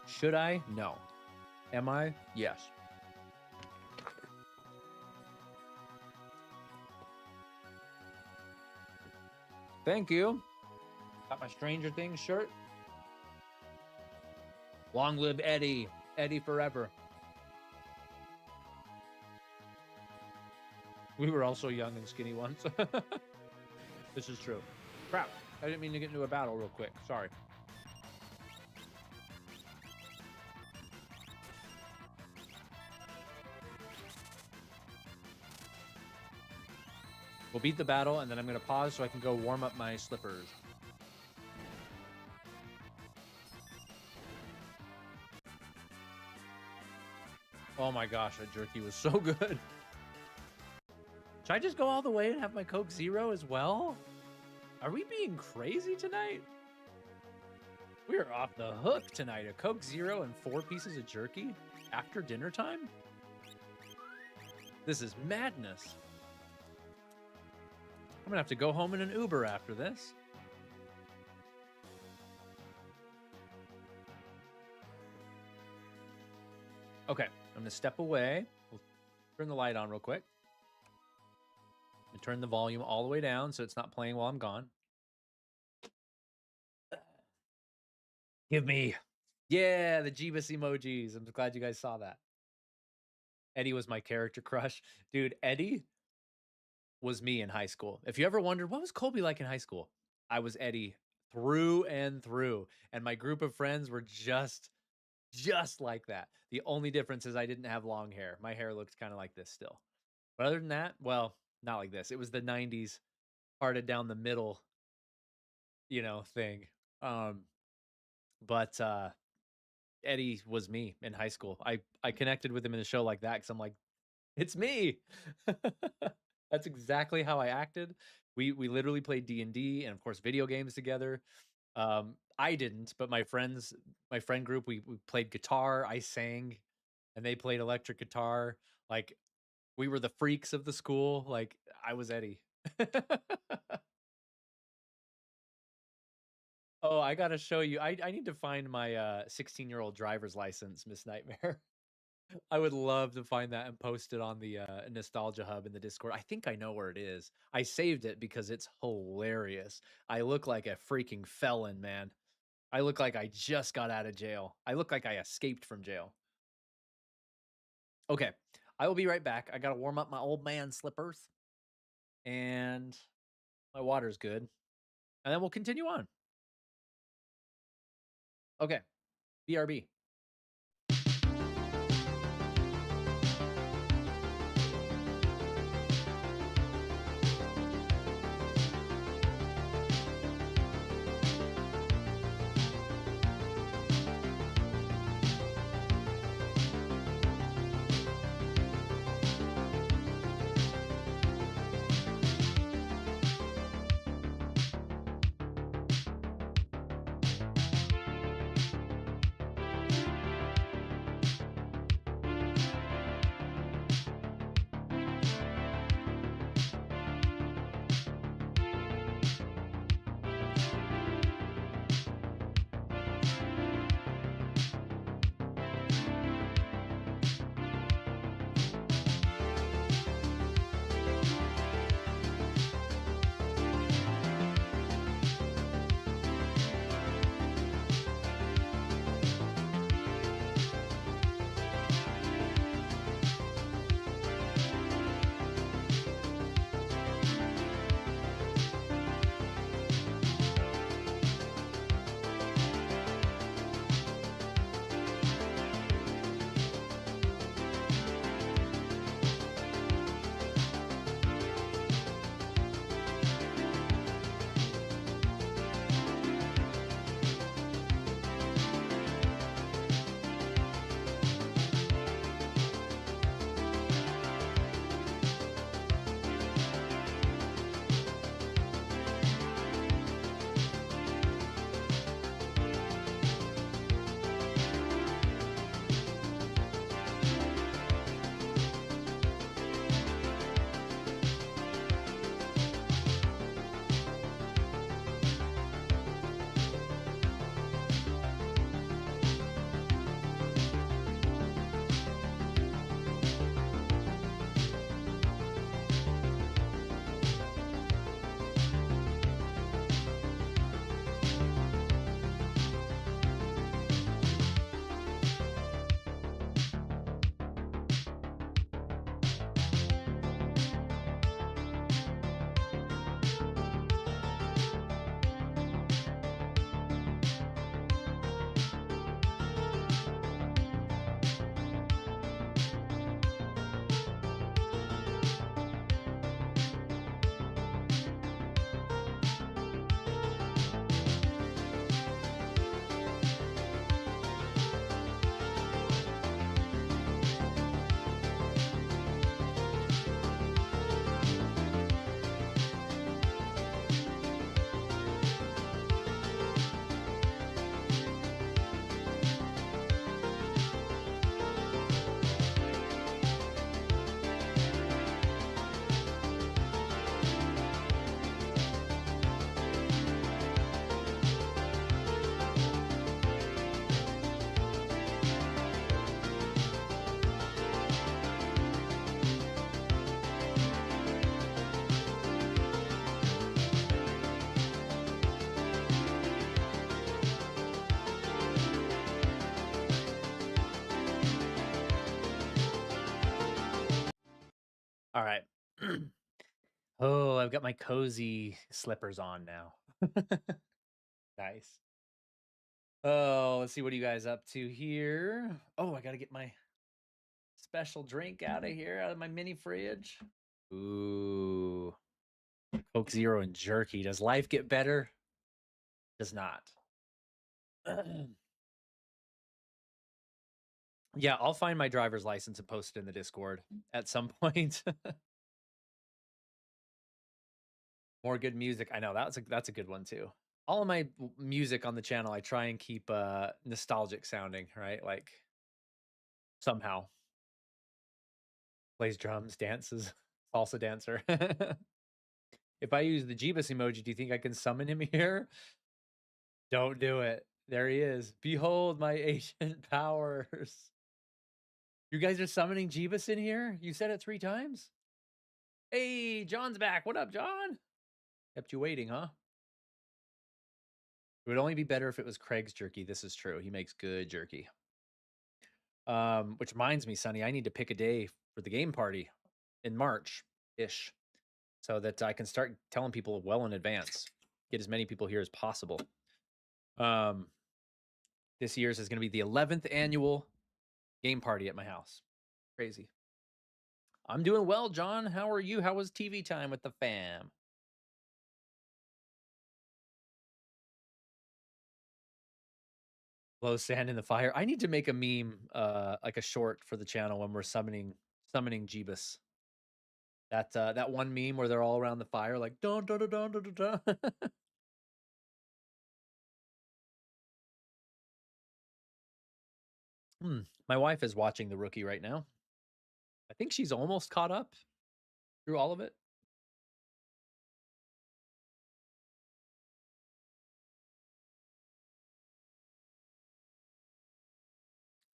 Should I? No. Am I? Yes. Thank you. Got my Stranger Things shirt. Long live Eddie. Eddie forever. We were also young and skinny once. This is true. Crap. I didn't mean to get into a battle real quick. Sorry. We'll beat the battle, and then I'm going to pause so I can go warm up my slippers. Oh my gosh, that jerky was so good. Should I just go all the way and have my Coke Zero as well? Are we being crazy tonight? We are off the hook tonight. A Coke Zero and 4 pieces of jerky after dinner time? This is madness. I'm gonna have to go home in an Uber after this. Okay, I'm gonna step away. We'll turn the light on real quick. And turn the volume all the way down so it's not playing while I'm gone. Give me. Yeah, the Jeebus emojis. I'm glad you guys saw that. Eddie was my character crush. Dude, Eddie was me in high school. If you ever wondered, what was Colby like in high school? I was Eddie through and through. And my group of friends were just like that. The only difference is I didn't have long hair. My hair looked kind of like this still. But other than that, well, not like this. It was the 90s parted down the middle, thing. But Eddie was me in high school. I connected with him in a show like that because I'm like, it's me. That's exactly how I acted. We literally played D&D and of course video games together. I didn't, but my friend group, we played guitar. I sang, and they played electric guitar. Like, we were the freaks of the school. Like, I was Eddie. Oh, I gotta show you. I need to find my 16-year-old driver's license, Miss Nightmare. I would love to find that and post it on the Nostalgia Hub in the Discord. I think I know where it is. I saved it because it's hilarious. I look like a freaking felon, man. I look like I just got out of jail. I look like I escaped from jail. Okay, I will be right back. I gotta warm up my old man slippers, and my water's good, and then we'll continue on. Okay, BRB. All right. Oh, I've got my cozy slippers on now. Nice. Oh, let's see what are you guys up to here. Oh, I gotta get my special drink out of here, out of my mini fridge. Ooh, Coke Zero and jerky. Does life get better? Does not. Yeah, I'll find my driver's license and post it in the Discord at some point. More good music. I know that's a good one too. All of my music on the channel, I try and keep nostalgic sounding, right? Like somehow plays drums, dances, salsa dancer. If I use the Jeebus emoji, do you think I can summon him here? Don't do it. There he is. Behold my ancient powers. You guys are summoning Jeebus in here? You said it 3 times? Hey, John's back. What up, John? Kept you waiting, huh? It would only be better if it was Craig's jerky. This is true. He makes good jerky. Which reminds me, Sonny, I need to pick a day for the game party in March-ish so that I can start telling people well in advance. Get as many people here as possible. This year's is going to be the 11th annual game party at my house. Crazy. I'm doing well, John. How are you? How was TV time with the fam? Blow sand in the fire. I need to make a meme, like a short for the channel when we're summoning Jeebus. That one meme where they're all around the fire, like dun dun dun dun dun dun. My wife is watching The Rookie right now. I think she's almost caught up through all of it.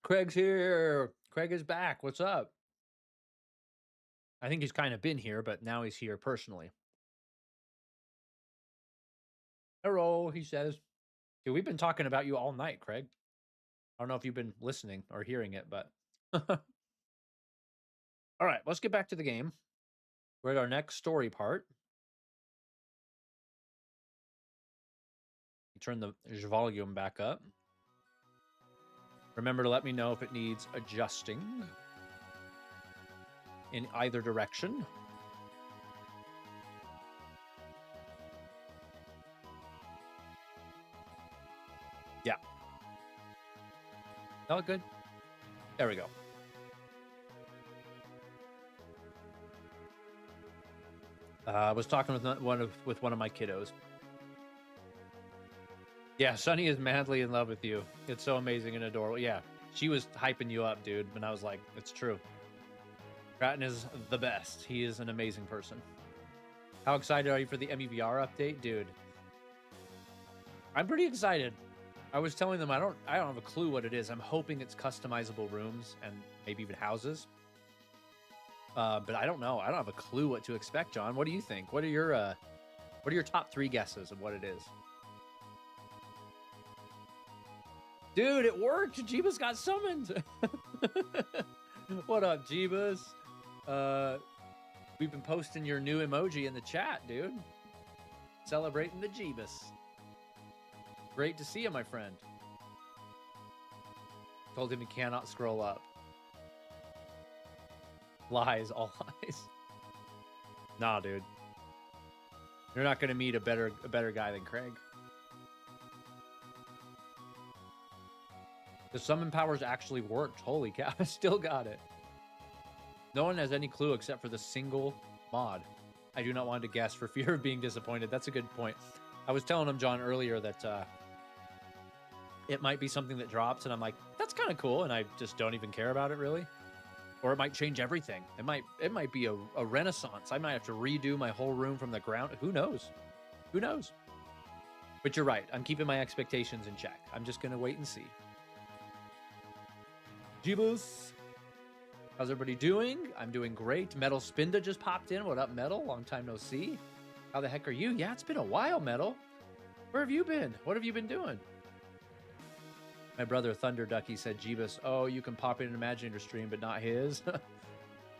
Craig's here. Craig is back. What's up? I think he's kind of been here, but now he's here personally. Hello, he says. Dude, we've been talking about you all night, Craig. I don't know if you've been listening or hearing it, but all right, let's get back to the game. We're at our next story part. Turn the volume back up. Remember to let me know if it needs adjusting in either direction. Yeah. All good. There we go. I was talking with one of my kiddos. Yeah, Sunny is madly in love with you. It's so amazing and adorable. Yeah, she was hyping you up, dude. And I was like, it's true. Grattan is the best. He is an amazing person. How excited are you for the MEVR update? Dude, I'm pretty excited. I was telling them I don't have a clue what it is. I'm hoping it's customizable rooms and maybe even houses. But I don't know. I don't have a clue what to expect, John. What do you think? What are your top 3 guesses of what it is? Dude, it worked. Jeebus got summoned. What up, Jeebus? We've been posting your new emoji in the chat, dude. Celebrating the Jeebus. Great to see you, my friend. Told him he cannot scroll up. Lies, all lies. Nah, dude. You're not gonna meet a better guy than Craig. The summon powers actually worked. Holy cow, I still got it. No one has any clue except for the single mod. I do not want to guess for fear of being disappointed. That's a good point. I was telling him, John, earlier that it might be something that drops, and I'm like, that's kind of cool, and I just don't even care about it, really. Or it might change everything. It might be a renaissance. I might have to redo my whole room from the ground. Who knows? Who knows? But you're right. I'm keeping my expectations in check. I'm just going to wait and see. Jeebus. How's everybody doing? I'm doing great. Metal Spinda just popped in. What up, Metal? Long time no see. How the heck are you? Yeah, it's been a while, Metal. Where have you been? What have you been doing? My brother Thunder Ducky said, Jeebus, oh, you can pop in an Imaginator stream, but not his.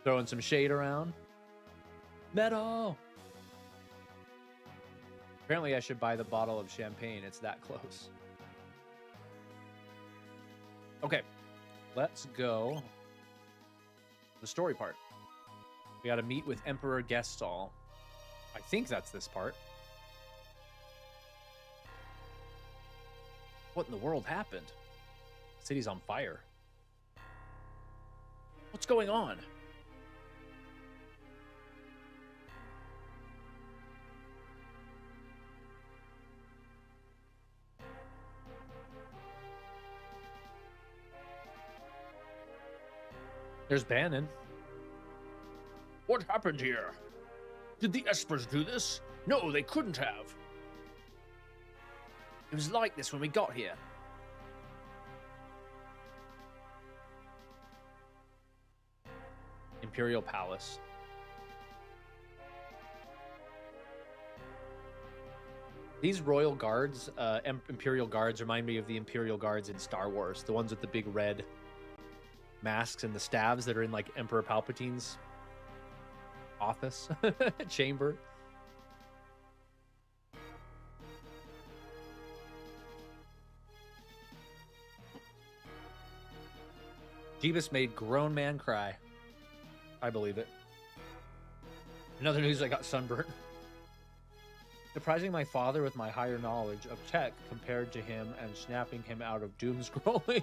Throwing some shade around. Metal! Apparently I should buy the bottle of champagne. It's that close. Okay, let's go. The story part. We got to meet with Emperor Gestall. I think that's this part. What in the world happened? The city's on fire. What's going on? There's Bannon. What happened here? Did the Espers do this? No, they couldn't have. It was like this when we got here. Imperial Palace. These royal guards, Imperial guards, remind me of the Imperial guards in Star Wars. The ones with the big red masks and the staves that are in like Emperor Palpatine's office chamber. Jeebus made grown man cry. I believe it. Another news, I got sunburnt. Surprising my father with my higher knowledge of tech compared to him and snapping him out of doom scrolling.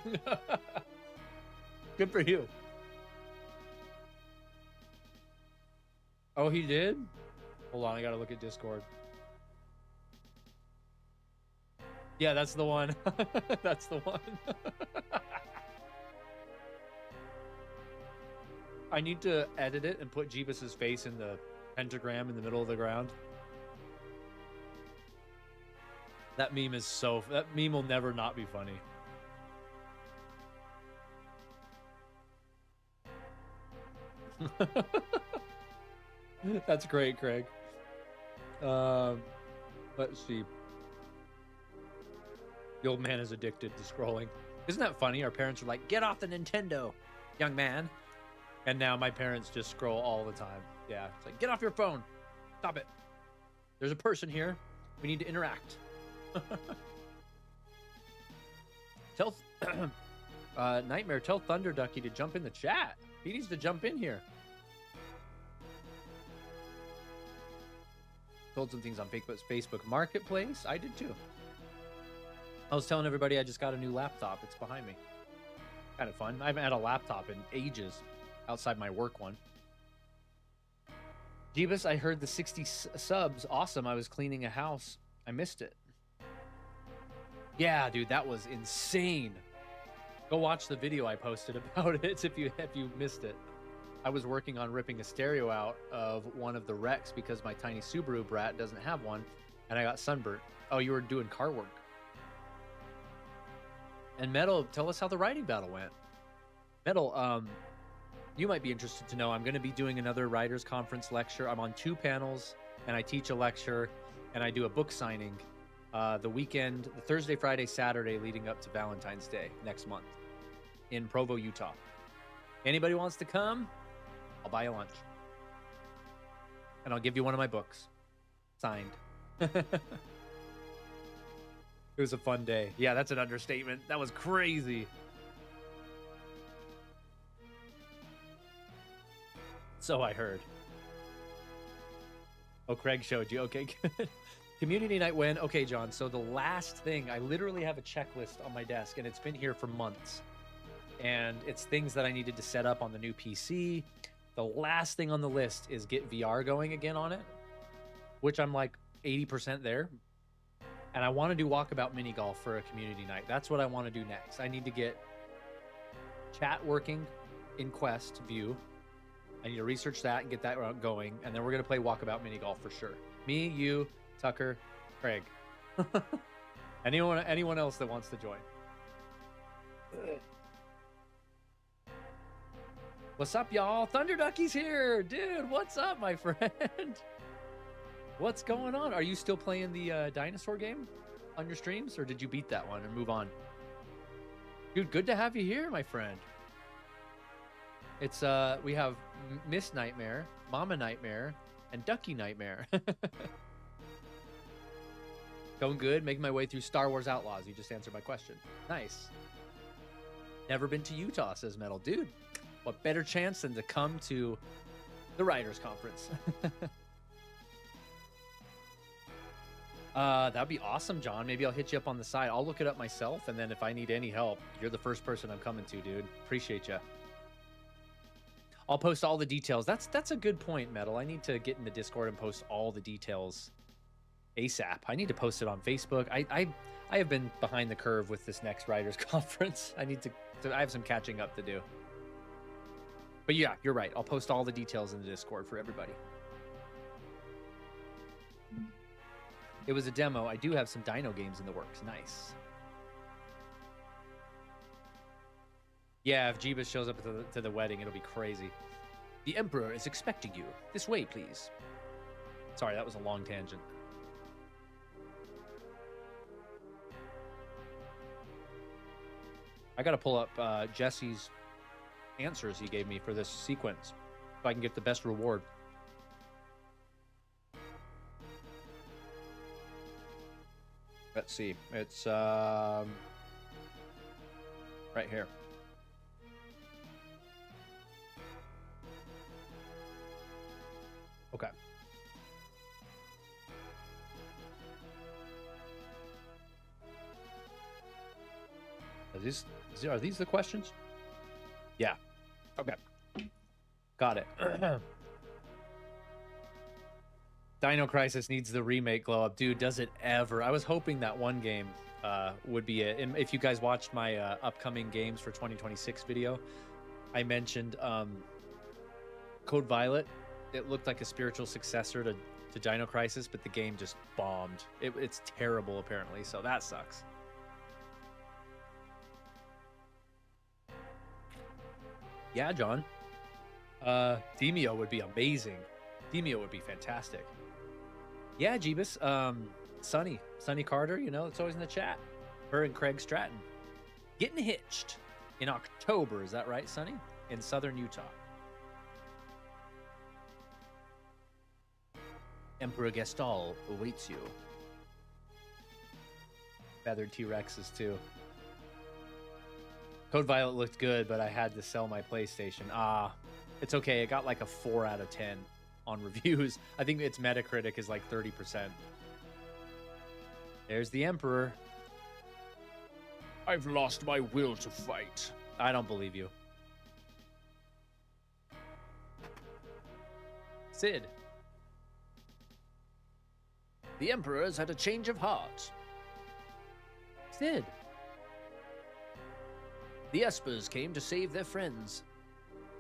Good for you. Oh, he did? Hold on, I gotta look at Discord. Yeah, that's the one. That's the one. I need to edit it and put Jeebus's face in the pentagram in the middle of the ground. That meme is so... That meme will never not be funny. That's great, Craig. Let's see. The old man is addicted to scrolling. Isn't that funny? Our parents are like, get off the Nintendo, young man. And now my parents just scroll all the time. Yeah, it's like, get off your phone. Stop it. There's a person here. We need to interact. Tell Nightmare, tell Thunder Ducky to jump in the chat. He needs to jump in here. Sold some things on Facebook Marketplace. I did too. I was telling everybody I just got a new laptop. It's behind me. Kind of fun. I haven't had a laptop in ages outside my work one. Jeebus, I heard the 60 subs. Awesome. I was cleaning a house. I missed it. Yeah, dude, that was insane. Go watch the video I posted about it if you missed it. I was working on ripping a stereo out of one of the wrecks because my tiny Subaru brat doesn't have one, and I got sunburnt. Oh, you were doing car work. And Metal, tell us how the writing battle went. Metal, you might be interested to know I'm going to be doing another writers conference lecture. I'm on 2 panels, and I teach a lecture, and I do a book signing the weekend, the Thursday, Friday, Saturday leading up to Valentine's Day next month in Provo, Utah. Anybody wants to come? I'll buy you lunch. And I'll give you one of my books. Signed. It was a fun day. Yeah, that's an understatement. That was crazy. So I heard. Oh, Craig showed you. Okay, good. Community night win. Okay, John. So the last thing, I literally have a checklist on my desk, and it's been here for months. And it's things that I needed to set up on the new PC. The last thing on the list is get VR going again on it, which I'm like 80% there. And I want to do walkabout mini golf for a community night. That's what I want to do next. I need to get chat working in Quest view. I need to research that and get that going. And then we're going to play walkabout mini golf for sure. Me, you, Tucker, Craig. Anyone else that wants to join. What's up, y'all? Thunder Ducky's here. Dude, what's up, my friend? What's going on? Are you still playing the dinosaur game on your streams, or did you beat that one and move on? Dude, good to have you here, my friend. It's we have Miss Nightmare, Mama Nightmare, and Ducky Nightmare. Going good, making my way through Star Wars Outlaws. You just answered my question. Nice. Never been to Utah, says Metal. Dude, what better chance than to come to the Writers Conference? That'd be awesome, John. Maybe I'll hit you up on the side. I'll look it up myself, and then if I need any help, you're the first person I'm coming to, dude. Appreciate you. I'll post all the details. That's a good point, Metal. I need to get in the Discord and post all the details ASAP. I need to post it on Facebook. I have been behind the curve with this next Writers Conference. I have some catching up to do. But yeah, you're right. I'll post all the details in the Discord for everybody. It was a demo. I do have some dino games in the works. Nice. Yeah, if Jeebus shows up to the wedding, it'll be crazy. The Emperor is expecting you. This way, please. Sorry, that was a long tangent. I gotta pull up Jesse's answers he gave me for this sequence so I can get the best reward. Let's see. It's right here. Okay. Are these the questions? Yeah. Okay. Got it. Dino Crisis needs the remake glow up. Dude, does it ever? I was hoping that one game would be it. And if you guys watched my upcoming games for 2026 video, I mentioned Code Violet. It looked like a spiritual successor to Dino Crisis, but the game just bombed. It's terrible, apparently, so that sucks. Yeah, John. Demio would be amazing. Demio would be fantastic. Yeah, Jeebus. Sunny Carter, you know, it's always in the chat. Her and Craig Stratton. Getting hitched in October, is that right, Sunny? In southern Utah. Emperor Gestal awaits you. Feathered T-Rexes, too. Code Violet looked good, but I had to sell my PlayStation. It's okay. It got like a 4 out of 10 on reviews. I think its Metacritic is like 30%. There's the Emperor. I've lost my will to fight. I don't believe you. Sid. The Emperor's had a change of heart. Sid. The Espers came to save their friends.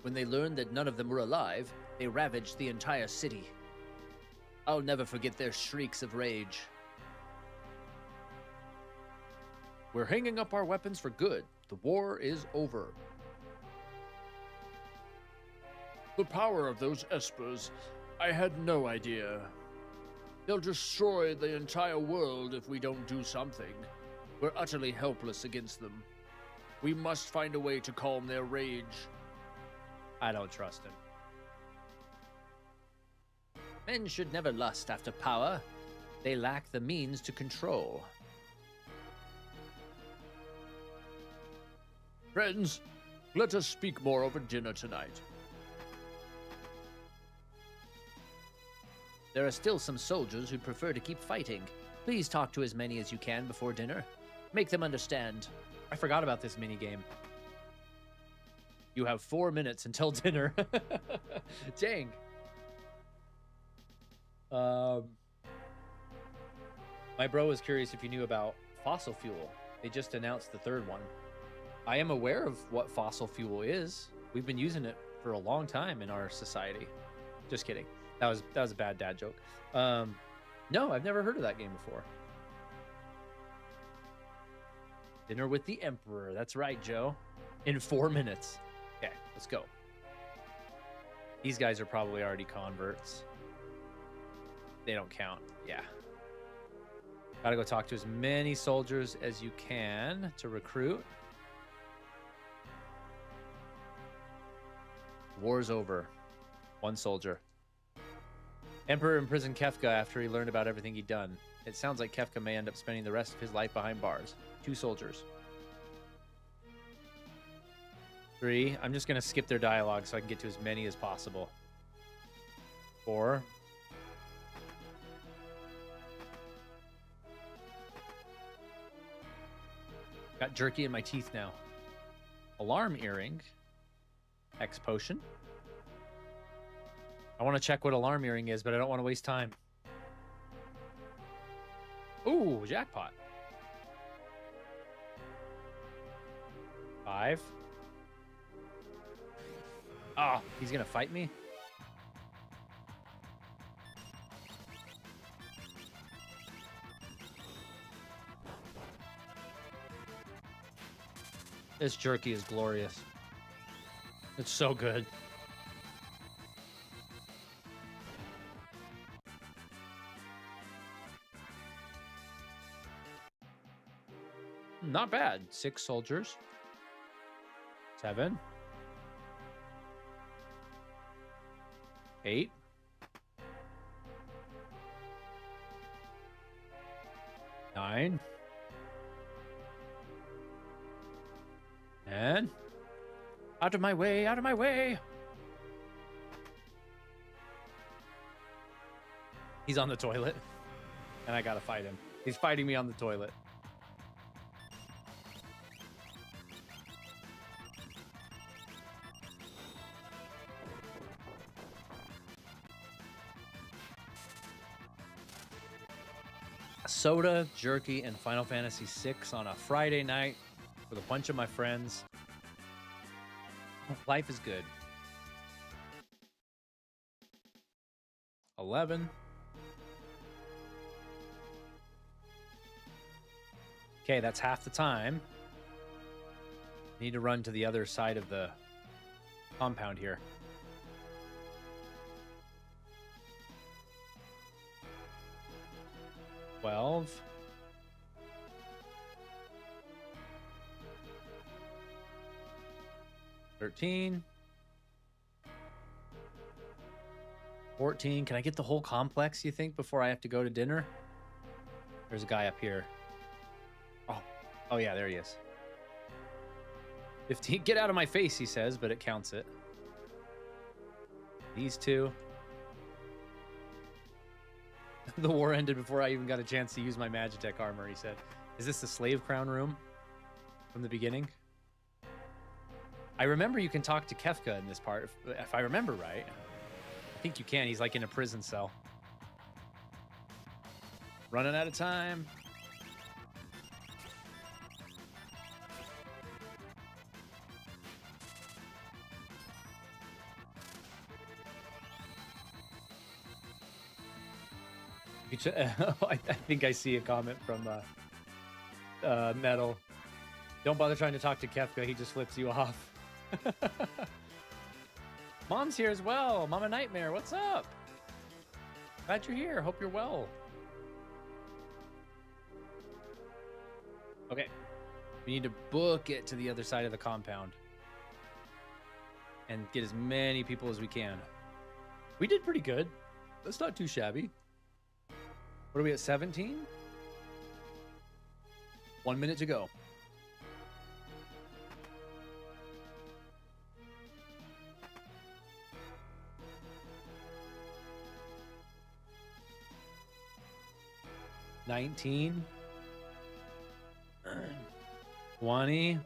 When they learned that none of them were alive, they ravaged the entire city. I'll never forget their shrieks of rage. We're hanging up our weapons for good. The war is over. The power of those Espers, I had no idea. They'll destroy the entire world if we don't do something. We're utterly helpless against them. We must find a way to calm their rage. I don't trust him. Men should never lust after power. They lack the means to control. Friends, let us speak more over dinner tonight. There are still some soldiers who prefer to keep fighting. Please talk to as many as you can before dinner. Make them understand. I forgot about this minigame. You have 4 minutes until dinner. Dang. My bro was curious if you knew about fossil fuel. They just announced the 3rd one. I am aware of what fossil fuel is. We've been using it for a long time in our society. Just kidding. That was a bad dad joke. No, I've never heard of that game before. Dinner with the Emperor. That's right, Joe. In 4 minutes. Okay, let's go. These guys are probably already converts. They don't count. Yeah. Gotta go talk to as many soldiers as you can to recruit. War's over. 1 soldier. Emperor imprisoned Kefka after he learned about everything he'd done. It sounds like Kefka may end up spending the rest of his life behind bars. 2 soldiers. 3. I'm just going to skip their dialogue so I can get to as many as possible. 4. Got jerky in my teeth now. Alarm earring. X potion. I want to check what alarm earring is, but I don't want to waste time. Ooh, jackpot. 5. Oh, he's going to fight me? This jerky is glorious. It's so good. Not bad. 6 soldiers. 7. 8. 9. 10. Out of my way, out of my way. He's on the toilet. And I gotta fight him. He's fighting me on the toilet. Soda, jerky, and Final Fantasy VI on a Friday night with a bunch of my friends. Life is good. 11. Okay, that's half the time. Need to run to the other side of the compound here. 12. 13. 14. Can I get the whole complex, you think, before I have to go to dinner? There's a guy up here. Oh yeah, there he is. 15. Get out of my face, he says, but it counts it. These 2. The war ended before I even got a chance to use my Magitech armor, he said. Is this the slave crown room from the beginning? I remember you can talk to Kefka in this part, if I remember right. I think you can. He's like in a prison cell. Running out of time. I think I see a comment from Metal. Don't bother trying to talk to Kefka. He just flips you off. Mom's here as well. Mama Nightmare, what's up? Glad you're here. Hope you're well. Okay. We need to book it to the other side of the compound. And get as many people as we can. We did pretty good. That's not too shabby. What are we at, 17? 1 minute to go. $19. 20.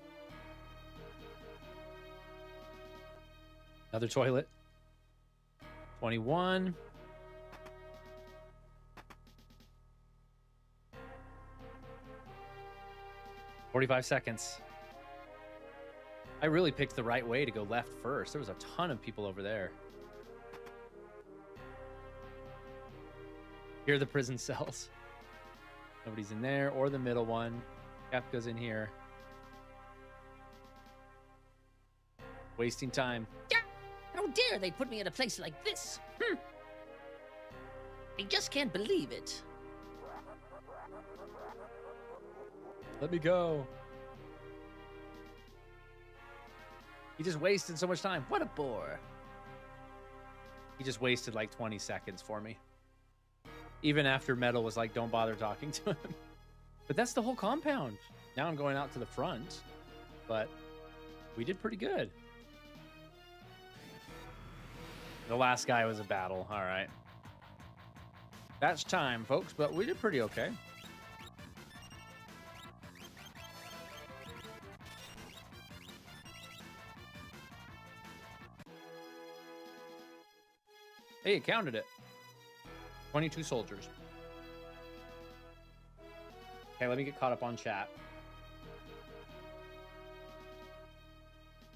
Another toilet. 21. 45 seconds. I really picked the right way to go left first. There was a ton of people over there. Here are the prison cells. Nobody's in there, or the middle one. Kefka's in here. Wasting time. Yeah. How dare they put me in a place like this? I just can't believe it. Let me go. He just wasted so much time. What a bore. He just wasted like 20 seconds for me. Even after Metal was like, don't bother talking to him. But that's the whole compound. Now I'm going out to the front. But we did pretty good. The last guy was a battle. All right. That's time, folks. But we did pretty okay. Hey, it counted it. 22 soldiers. Okay, let me get caught up on chat.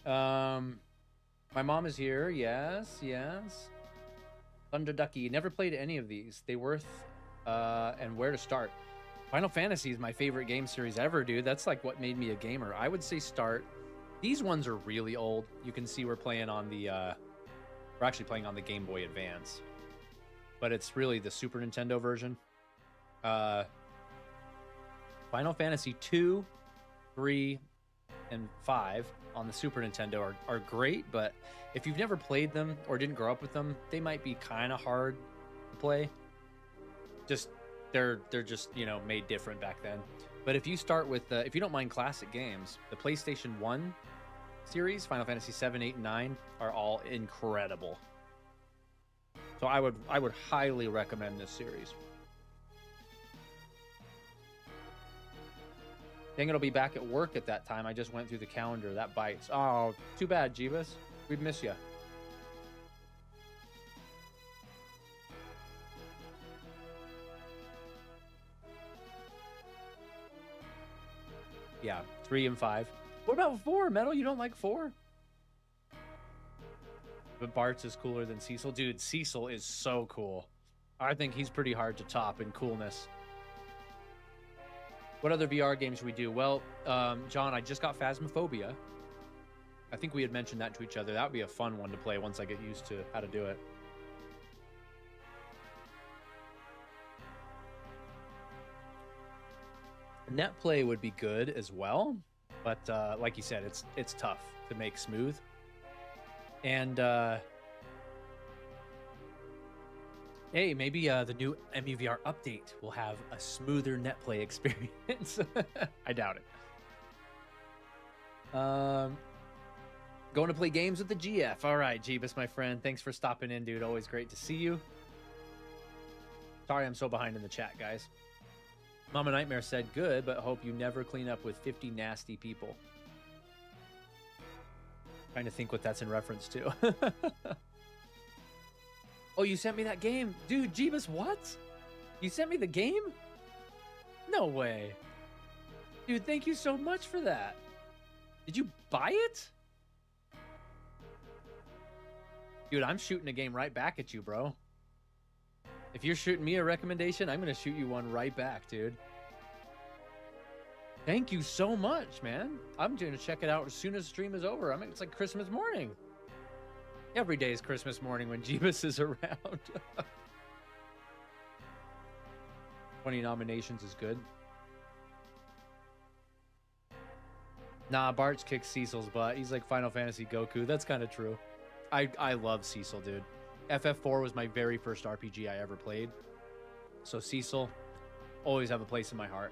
My mom is here. Yes, yes. Thunder Ducky. Never played any of these. They worth and where to start. Final Fantasy is my favorite game series ever, dude. That's like what made me a gamer. I would say start. These ones are really old. You can see we're playing on the we're actually playing on the Game Boy Advance. But it's really the Super Nintendo version. Final Fantasy 2 3 and 5 on the Super Nintendo are great, but if you've never played them or didn't grow up with them, they might be kind of hard to play. Just they're just, you know, made different back then. But if you start with if you don't mind classic games, the PlayStation 1 series, Final Fantasy 7, 8, and 9 are all incredible. So I would highly recommend this series. Dang, it'll be back at work at that time. I just went through the calendar. That bites. Oh, too bad, Jeebus. We'd miss you. Yeah, 3 and 5. What about 4, Metal? You don't like 4? But Bart's is cooler than Cecil. Dude, Cecil is so cool. I think he's pretty hard to top in coolness. What other VR games should we do? Well, John, I just got Phasmophobia. I think we had mentioned that to each other. That would be a fun one to play once I get used to how to do it. Netplay would be good as well, but like you said, it's tough to make smooth. And hey, maybe the new MUVR update will have a smoother netplay experience. I doubt it. Going to play games with the GF. All right, Jeebus, my friend. Thanks for stopping in, dude. Always great to see you. Sorry I'm so behind in the chat, guys. Mama Nightmare said, good, but hope you never clean up with 50 nasty people. Trying to think what that's in reference to. Oh, you sent me that game? Dude, Jeebus, what? You sent me the game? No way. Dude, thank you so much for that. Did you buy it? Dude, I'm shooting a game right back at you, bro. If you're shooting me a recommendation, I'm going to shoot you one right back, dude. Thank you so much, man. I'm going to check it out as soon as the stream is over. I mean, it's like Christmas morning. Every day is Christmas morning when Jeebus is around. 20 nominations is good. Nah, Bart's kicked Cecil's butt. He's like Final Fantasy Goku. That's kind of true. I love Cecil, dude. FF4 was my very first RPG I ever played. So Cecil, always have a place in my heart.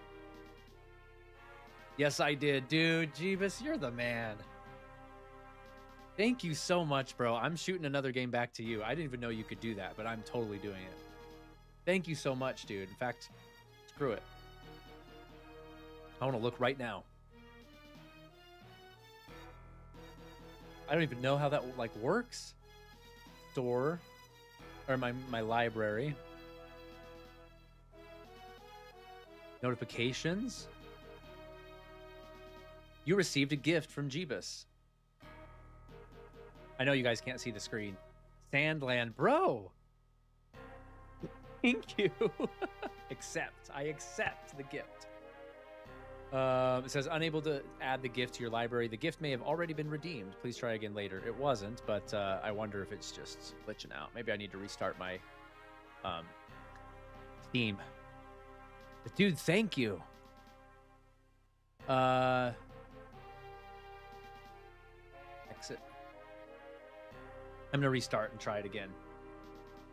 Yes, I did. Dude, Jeebus, you're the man. Thank you so much, bro. I'm shooting another game back to you. I didn't even know you could do that, but I'm totally doing it. Thank you so much, dude. In fact, screw it. I want to look right now. I don't even know how that like works. Store, or my library. Notifications. You received a gift from Jeebus. I know you guys can't see the screen. Sandland, bro. Thank you. I accept the gift. It says unable to add the gift to your library. The gift may have already been redeemed. Please try again later. It wasn't, but I wonder if it's just glitching out. Maybe I need to restart my Steam. But dude, thank you. Exit. I'm gonna restart and try it again.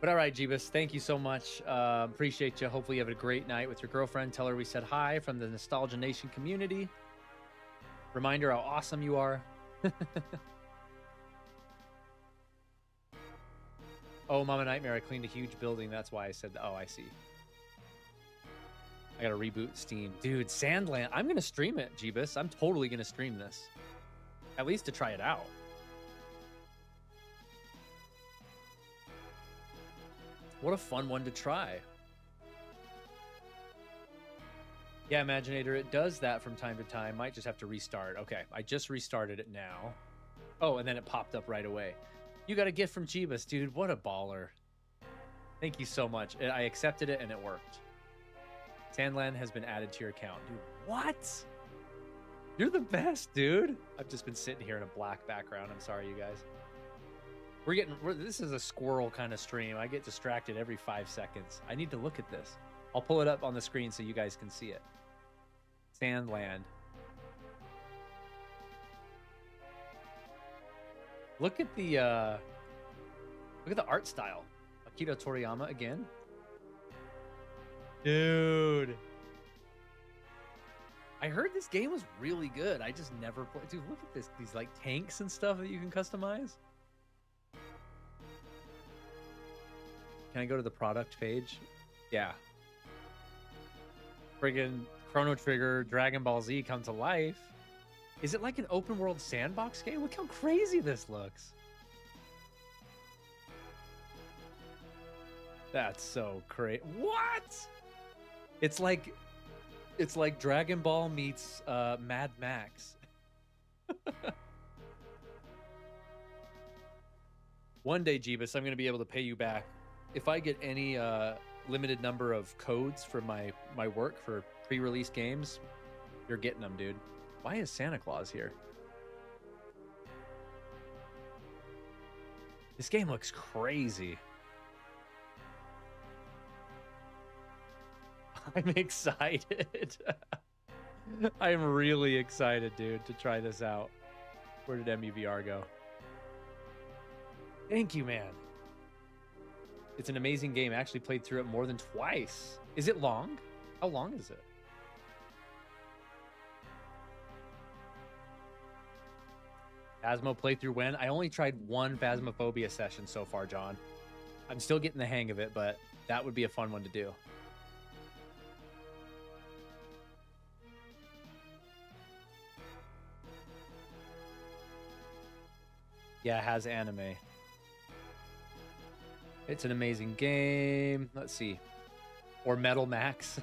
But all right, Jeebus, thank you so much. Appreciate you. Hopefully you have a great night with your girlfriend. Tell her we said hi from the Nostalgia Nation community. Remind her how awesome you are. Oh, Mama Nightmare, I cleaned a huge building. That's why I said, oh, I see. I gotta reboot Steam. Dude, Sandland. I'm gonna stream it, Jeebus. I'm totally gonna stream this. At least to try it out. What a fun one to try. Yeah, Imaginator, it does that from time to time. Might just have to restart. Okay, I just restarted it now. Oh, and then it popped up right away. You got a gift from Jeebus, dude. What a baller. Thank you so much. I accepted it and it worked. Sandland has been added to your account. Dude, what? You're the best, dude. I've just been sitting here in a black background. I'm sorry, you guys. This is a squirrel kind of stream. I get distracted every 5 seconds. I need to look at this. I'll pull it up on the screen so you guys can see it. Sandland. Look at the art style. Akira Toriyama again. Dude. I heard this game was really good. I just never played. Dude, look at this. These like tanks and stuff that you can customize. Can I go to the product page? Yeah. Friggin' Chrono Trigger, Dragon Ball Z come to life. Is it like an open world sandbox game? Look how crazy this looks. That's so crazy. What? It's like Dragon Ball meets Mad Max. One day, Jeebus, I'm going to be able to pay you back. If I get any limited number of codes for my work for pre-release games, you're getting them, dude. Why is Santa Claus here? This game looks crazy. I'm excited. I'm really excited, dude, to try this out. Where did MUVR go? Thank you, man. It's an amazing game. I actually played through it more than twice. Is it long? How long is it? Phasmo playthrough when? I only tried one Phasmophobia session so far, John. I'm still getting the hang of it, but that would be a fun one to do. Yeah, it has anime. It's an amazing game. Let's see. Or Metal Max.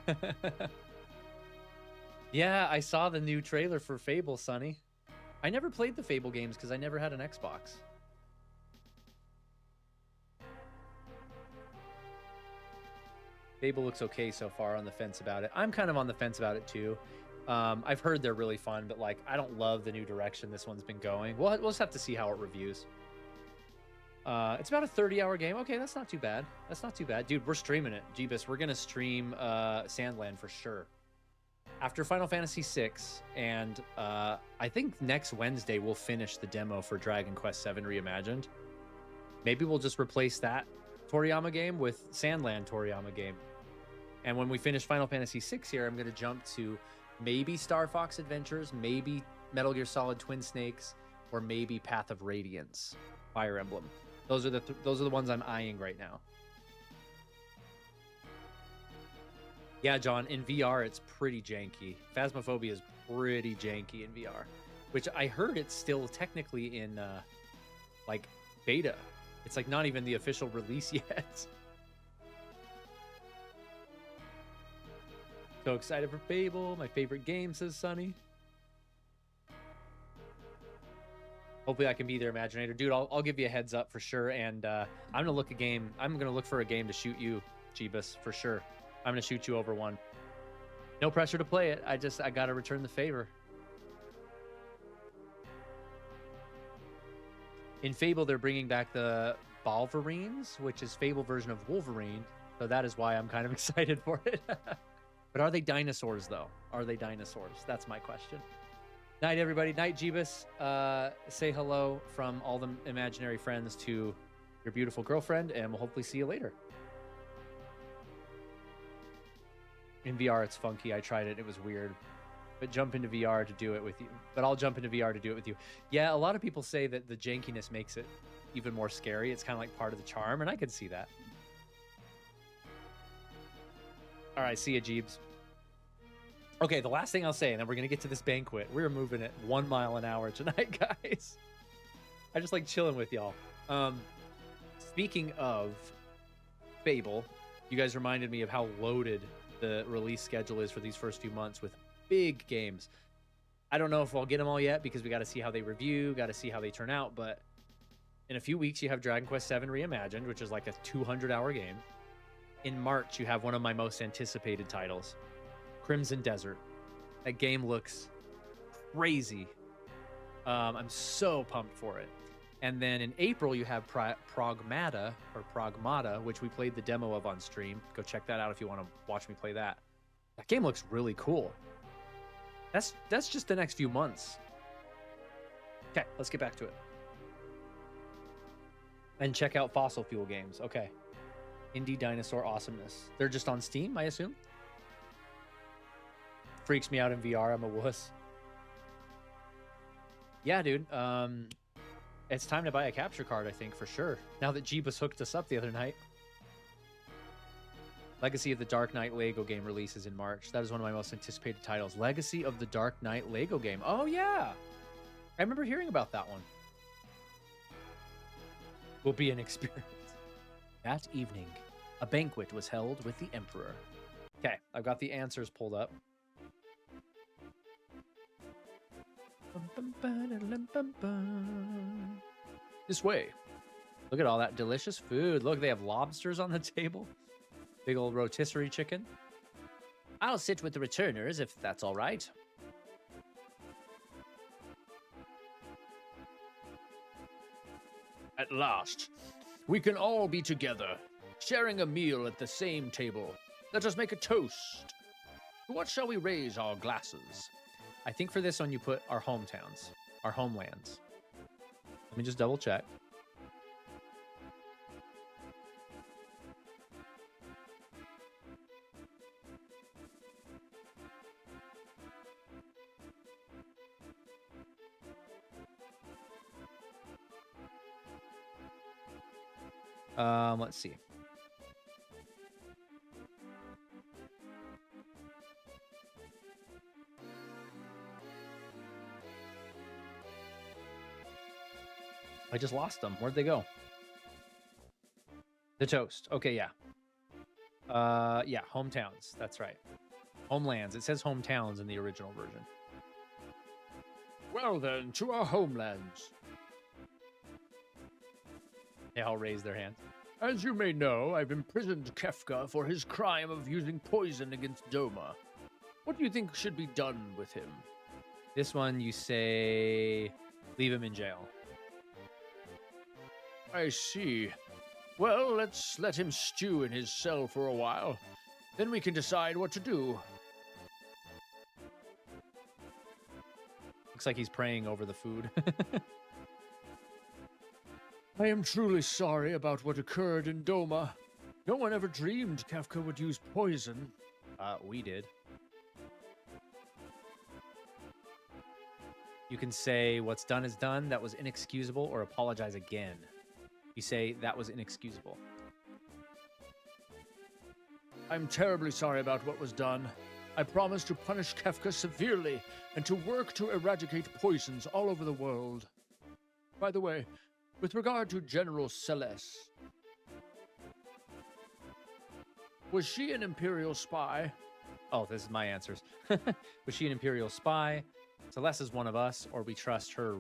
Yeah, I saw the new trailer for Fable, Sonny. I never played the Fable games because I never had an Xbox. Fable looks okay so far, on the fence about it. I'm kind of on the fence about it too. I've heard they're really fun, but like I don't love the new direction this one's been going. We'll just have to see how it reviews. It's about a 30-hour game. Okay, that's not too bad. That's not too bad. Dude, we're streaming it. Jeebus, we're going to stream Sandland for sure. After Final Fantasy VI, and I think next Wednesday we'll finish the demo for Dragon Quest VII Reimagined. Maybe we'll just replace that Toriyama game with Sandland Toriyama game. And when we finish Final Fantasy VI here, I'm going to jump to maybe Star Fox Adventures, maybe Metal Gear Solid Twin Snakes, or maybe Path of Radiance, Fire Emblem. Those are the ones I'm eyeing right now. Yeah, John, in VR it's pretty janky. Phasmophobia is pretty janky in VR, which I heard it's still technically in like beta. It's like not even the official release yet. So excited for Fable, my favorite game, says Sunny. Hopefully I can be their Imaginator. Dude, I'll give you a heads up for sure. And I'm gonna look for a game to shoot you, Jeebus, for sure. I'm gonna shoot you over one. No pressure to play it. I gotta return the favor. In Fable, they're bringing back the Balverines, which is Fable version of Wolverine. So that is why I'm kind of excited for it. But are they dinosaurs, though? Are they dinosaurs? That's my question. Night, everybody. Night, Jeebus. Say hello from all the imaginary friends to your beautiful girlfriend, and we'll hopefully see you later. In VR, it's funky. I tried it. It was weird. But jump into VR to do it with you. But I'll jump into VR to do it with you. Yeah, a lot of people say that the jankiness makes it even more scary. It's kind of like part of the charm, and I could see that. All right, see ya, Jeebs. Okay, the last thing I'll say, and then we're going to get to this banquet. We're moving at 1 mile an hour tonight, guys. I just like chilling with y'all. Speaking of Fable, you guys reminded me of how loaded the release schedule is for these first few months with big games. I don't know if I'll get them all yet because we got to see how they review, got to see how they turn out, but in a few weeks you have Dragon Quest VII Reimagined, which is like a 200-hour game. In March, you have one of my most anticipated titles, Crimson Desert. That game looks crazy. I'm so pumped for it. And then in April, you have Pragmata, which we played the demo of on stream. Go check that out if you want to watch me play that. That game looks really cool. That's just the next few months. Okay, let's get back to it. And check out Fossil Fuel games. Okay. Indie Dinosaur Awesomeness. They're just on Steam, I assume? Freaks me out in VR. I'm a wuss. Yeah, dude. It's time to buy a capture card, I think, for sure. Now that Jeebus hooked us up the other night. Legacy of the Dark Knight Lego game releases in March. That is one of my most anticipated titles. Legacy of the Dark Knight Lego game. Oh, yeah. I remember hearing about that one. Will be an experience. That evening, a banquet was held with the Emperor. Okay, I've got the answers pulled up. This way. Look at all that delicious food. Look, they have lobsters on the table. Big old rotisserie chicken. I'll sit with the returners if that's all right. At last, we can all be together, sharing a meal at the same table. Let us make a toast. To what shall we raise our glasses? I think for this one you put our hometowns, our homelands. Let me just double check. Let's see. I just lost them. Where'd they go? The toast. Okay, yeah. Yeah, hometowns. That's right. Homelands. It says hometowns in the original version. Well then, to our homelands. They all raise their hands. As you may know, I've imprisoned Kefka for his crime of using poison against Doma. What do you think should be done with him? This one, you say, leave him in jail. I see. Well, let's let him stew in his cell for a while. Then we can decide what to do. Looks like he's praying over the food. I am truly sorry about what occurred in Doma. No one ever dreamed Kefka would use poison. We did. You can say, what's done is done, that was inexcusable, or apologize again. You say, that was inexcusable. I'm terribly sorry about what was done. I promise to punish Kefka severely and to work to eradicate poisons all over the world. By the way, with regard to General Celeste, was she an Imperial spy? Oh, this is my answers. Was she an Imperial spy? Celeste is one of us, or we trust her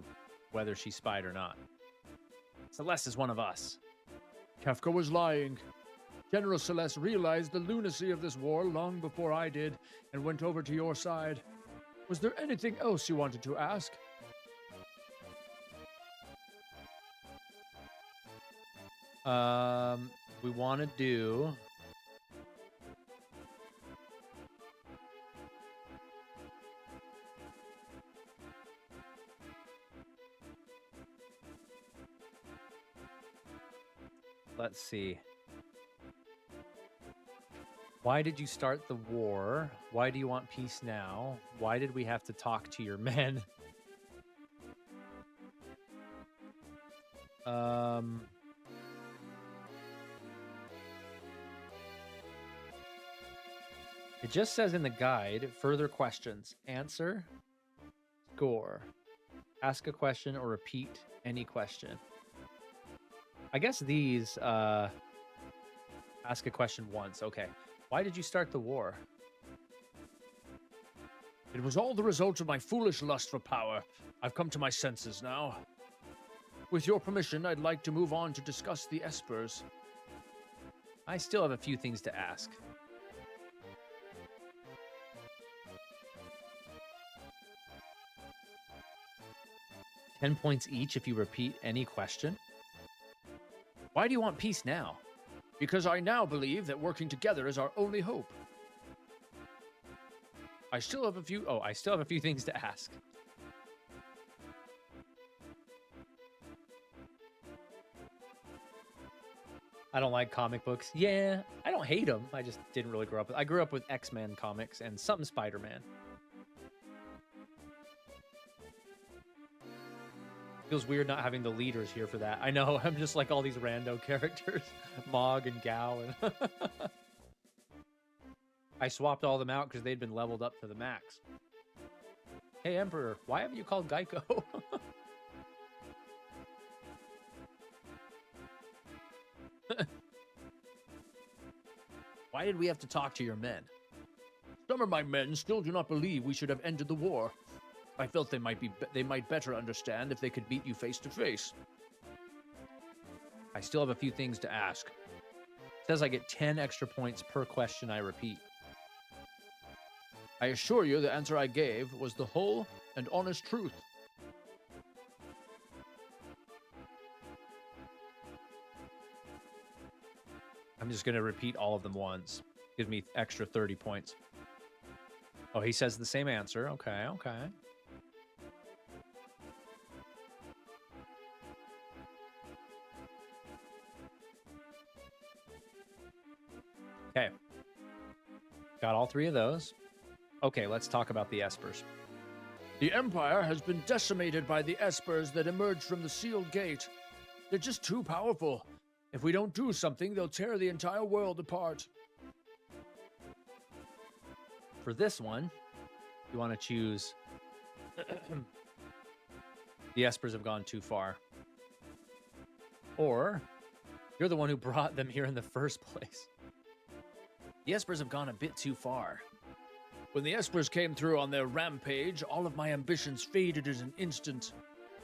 whether she spied or not. Celeste is one of us. Kefka was lying. General Celeste realized the lunacy of this war long before I did and went over to your side. Was there anything else you wanted to ask? We want to do... Let's see. Why did you start the war? Why do you want peace now? Why did we have to talk to your men? It just says in the guide, further questions. Answer, score, ask a question, or repeat any question. I guess these, ask a question once. Okay. Why did you start the war? It was all the result of my foolish lust for power. I've come to my senses now. With your permission, I'd like to move on to discuss the Espers. I still have a few things to ask. $10 points each if you repeat any question. Why do you want peace now? Because I now believe that working together is our only hope. I still have a few things to ask. I don't like comic books. Yeah, I don't hate them. I just didn't really grow up with. I grew up with X-Men comics and some Spider-Man. Feels weird not having the leaders here for that. I know, I'm just like all these rando characters. Mog and Gao. And I swapped all them out because they'd been leveled up to the max. Hey, Emperor, why haven't you called Geico? Why did we have to talk to your men? Some of my men still do not believe we should have ended the war. I felt they might better understand if they could meet you face to face. I still have a few things to ask. It says I get 10 extra points per question I repeat. I assure you the answer I gave was the whole and honest truth. I'm just going to repeat all of them once. Gives me extra 30 points. Oh, he says the same answer. Okay, okay. Okay. Got all three of those. Okay, let's talk about the Espers. The Empire has been decimated by the Espers that emerged from the sealed gate. They're just too powerful. If we don't do something, they'll tear the entire world apart. For this one, you want to choose... the Espers have gone too far. Or, you're the one who brought them here in the first place. The Espers have gone a bit too far. When the Espers came through on their rampage, all of my ambitions faded in an instant.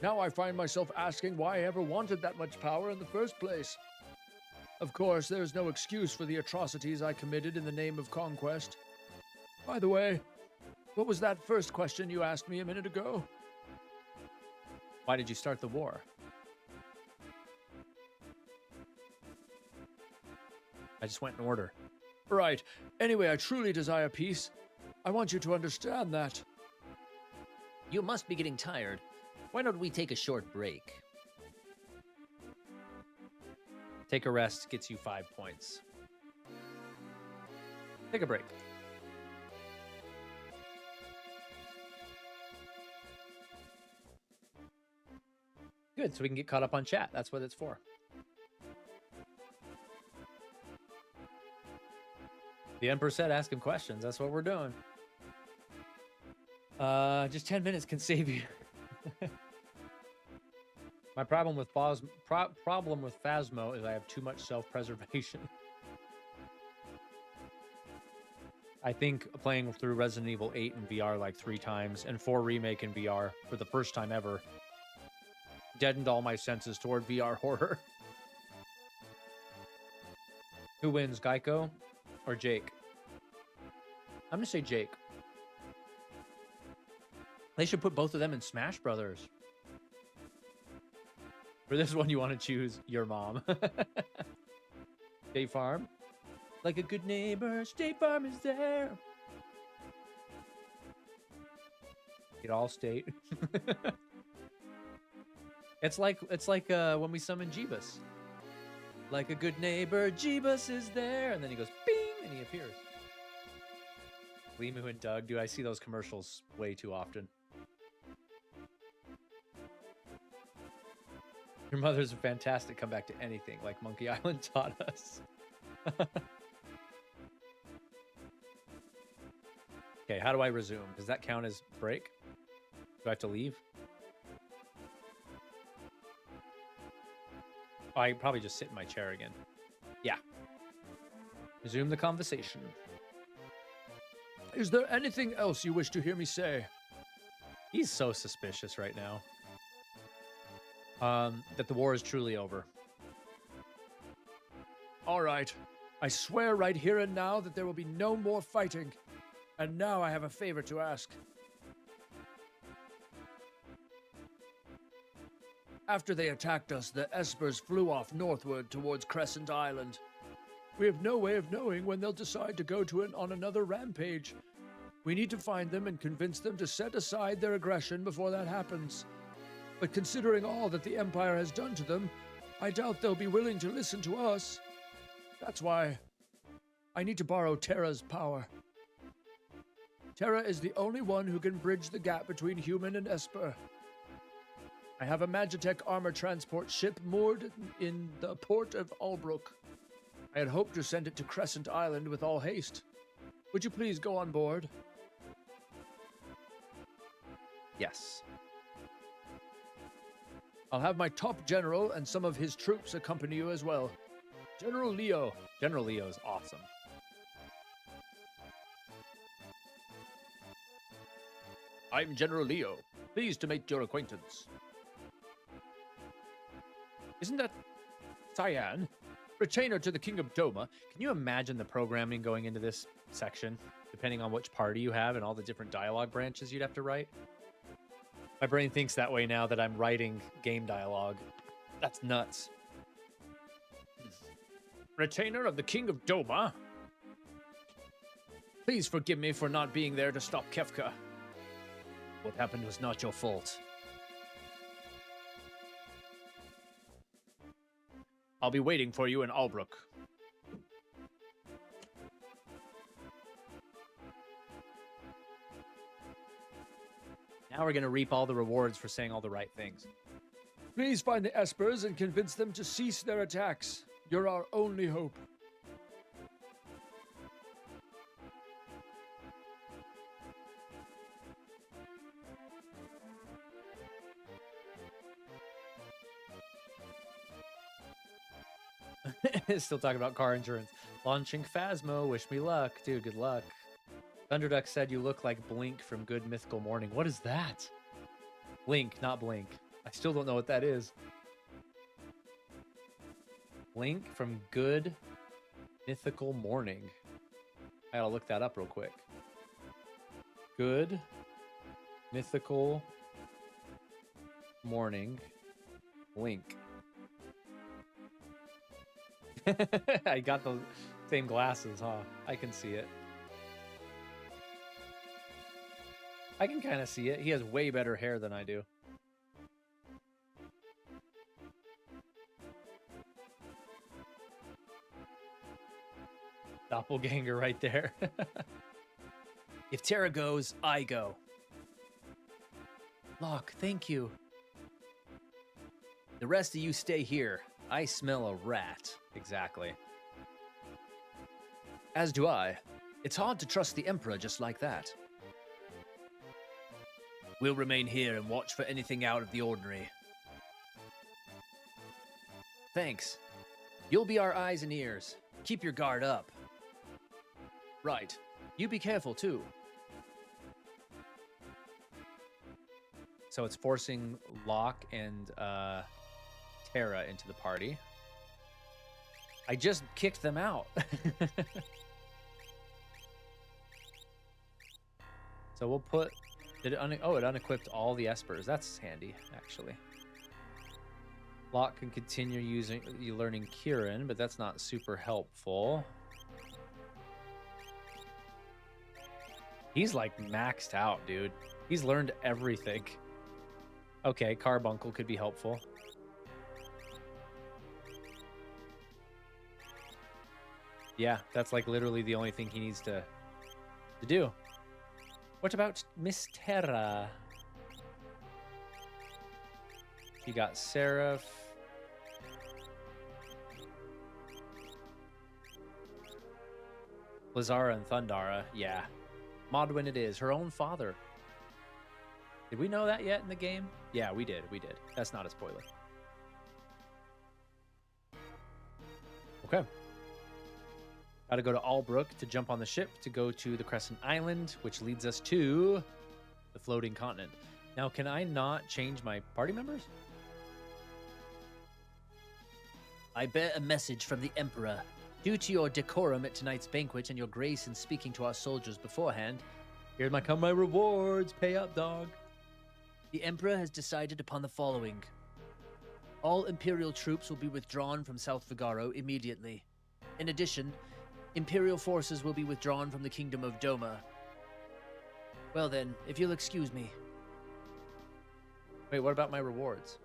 Now I find myself asking why I ever wanted that much power in the first place. Of course, there is no excuse for the atrocities I committed in the name of conquest. By the way, what was that first question you asked me a minute ago? Why did you start the war? I just went in order. Right. Anyway, I truly desire peace. I want you to understand that. You must be getting tired. Why don't we take a short break? Take a rest gets you 5 points. Take a break. Good, so we can get caught up on chat. That's what it's for. The Emperor said ask him questions. That's what we're doing. Just 10 minutes can save you. My problem with Phasmo is I have too much self-preservation. I think playing through Resident Evil 8 in VR like 3 times and 4 Remake in VR for the first time ever deadened all my senses toward VR horror. Who wins, Geico or Jake? I'm gonna say Jake. They should put both of them in Smash Brothers. For this one, you want to choose your mom. State Farm. Like a good neighbor, State Farm is there. Get all state. It's like when we summon Jeebus. Like a good neighbor, Jeebus is there. And then he goes, bing, and he appears. Limu and Doug, dude, I see those commercials way too often. Your mother's a fantastic comeback to anything, like Monkey Island taught us. Okay, how do I resume? Does that count as break? Do I have to leave? Oh, I probably just sit in my chair again. Yeah. Resume the conversation. Is there anything else you wish to hear me say? He's so suspicious right now. That the war is truly over. All right. I swear right here and now that there will be no more fighting. And now I have a favor to ask. After they attacked us, the Espers flew off northward towards Crescent Island. We have no way of knowing when they'll decide to go on another rampage. We need to find them and convince them to set aside their aggression before that happens. But considering all that the Empire has done to them, I doubt they'll be willing to listen to us. That's why I need to borrow Terra's power. Terra is the only one who can bridge the gap between human and Esper. I have a Magitech armor transport ship moored in the port of Albrook. I had hoped to send it to Crescent Island with all haste. Would you please go on board? Yes. I'll have my top general and some of his troops accompany you as well. General Leo. General Leo is awesome. I'm General Leo. Pleased to make your acquaintance. Isn't that Cyan? Retainer to the King of Doma. Can you imagine the programming going into this section, depending on which party you have and all the different dialogue branches you'd have to write? My brain thinks that way now that I'm writing game dialogue. That's nuts. Retainer of the King of Doma. Please forgive me for not being there to stop Kefka. What happened was not your fault. I'll be waiting for you in Albrook. Now we're going to reap all the rewards for saying all the right things. Please find the Espers and convince them to cease their attacks. You're our only hope. Still talking about car insurance. Launching Phasmo. Wish me luck. Dude, good luck. Thunderduck said you look like Blink from Good Mythical Morning. What is that? Blink, not Blink. I still don't know what that is. Blink from Good Mythical Morning. I gotta look that up real quick. Good Mythical Morning. Blink. I got the same glasses, huh? I can see it. I can kind of see it. He has way better hair than I do. Doppelganger right there. If Terra goes, I go. Locke, thank you. The rest of you stay here. I smell a rat. Exactly. As do I. It's hard to trust the Emperor just like that. We'll remain here and watch for anything out of the ordinary. Thanks. You'll be our eyes and ears. Keep your guard up. Right. You be careful, too. So it's forcing Locke and Terra into the party. I just kicked them out. So we'll put... Did it it unequipped all the Espers. That's handy, actually. Locke can continue learning Kieran, but that's not super helpful. He's like maxed out, dude. He's learned everything. Okay, Carbuncle could be helpful. Yeah, that's like literally the only thing he needs to do. What about Miss Terra? You got Seraph. Lazara and Thundara, yeah. Modwin it is, her own father. Did we know that yet in the game? Yeah, we did. That's not a spoiler. Okay. Gotta go to Albrook to jump on the ship to go to the Crescent Island, which leads us to the floating continent. Now, can I not change my party members? I bear a message from the Emperor. Due to your decorum at tonight's banquet and your grace in speaking to our soldiers beforehand, Here come my rewards. Pay up, dog. the Emperor has decided upon the following. All Imperial troops will be withdrawn from South Vigaro immediately. In addition, Imperial forces will be withdrawn from the Kingdom of Doma. Well then, if you'll excuse me. Wait, what about my rewards?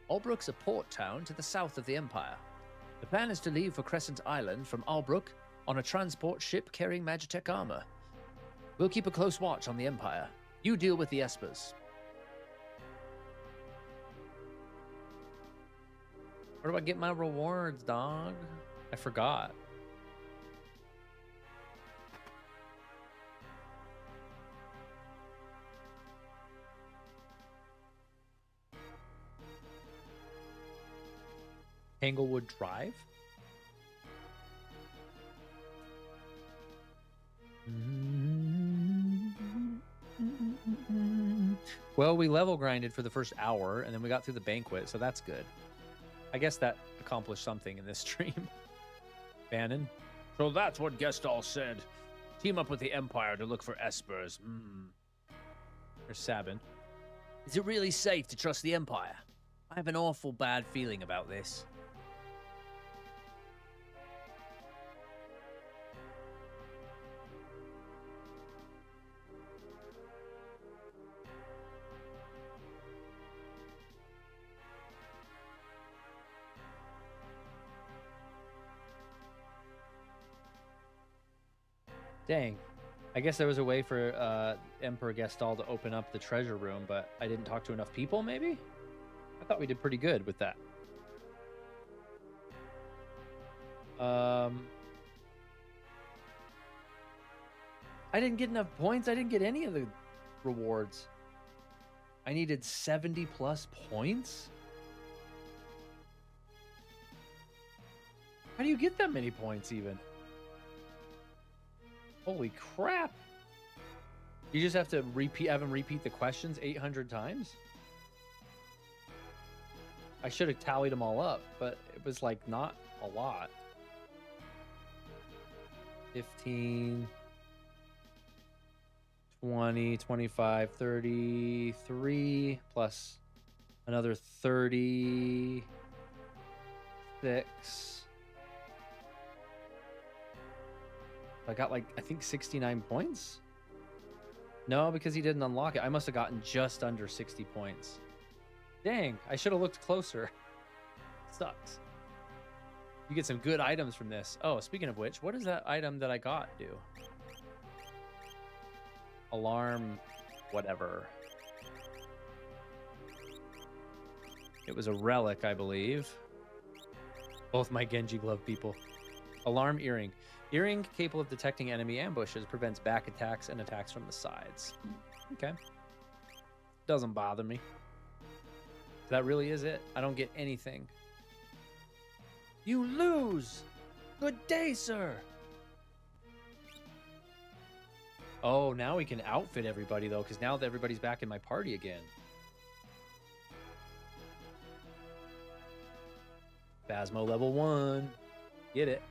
Albrook's a port town to the south of the Empire. The plan is to leave for Crescent Island from Albrook on a transport ship carrying Magitech armor. We'll keep a close watch on the Empire. You deal with the Espers. Where do I get my rewards, dog? I forgot. Tanglewood Drive? Well, we level grinded for the first hour, and then we got through the banquet, so that's good. I guess that accomplished something in this stream. Bannon? So that's what Gestalt said. Team up with the Empire to look for Espers. There's Sabin. Is it really safe to trust the Empire? I have an awful bad feeling about this. Dang. I guess there was a way for Emperor Gestalt to open up the treasure room, but I didn't talk to enough people, maybe? I thought we did pretty good with that. I didn't get enough points. I didn't get any of the rewards. I needed 70 plus points? How do you get that many points even? Holy crap. You just have to have him repeat the questions 800 times? I should have tallied them all up, but it was like not a lot. 15, 20, 25, 33, plus another 36. I got like, I think 69 points? No, because he didn't unlock it. I must have gotten just under 60 points. Dang, I should have looked closer. Sucks. You get some good items from this. Oh, speaking of which, what does that item that I got do? Alarm, whatever. It was a relic, I believe. Both my Genji glove people. Alarm earring. Earring capable of detecting enemy ambushes, prevents back attacks and attacks from the sides. Okay. Doesn't bother me. That really is it. I don't get anything. You lose! Good day, sir! Oh, now we can outfit everybody, though, because now that everybody's back in my party again. Phasmo level 1. Get it.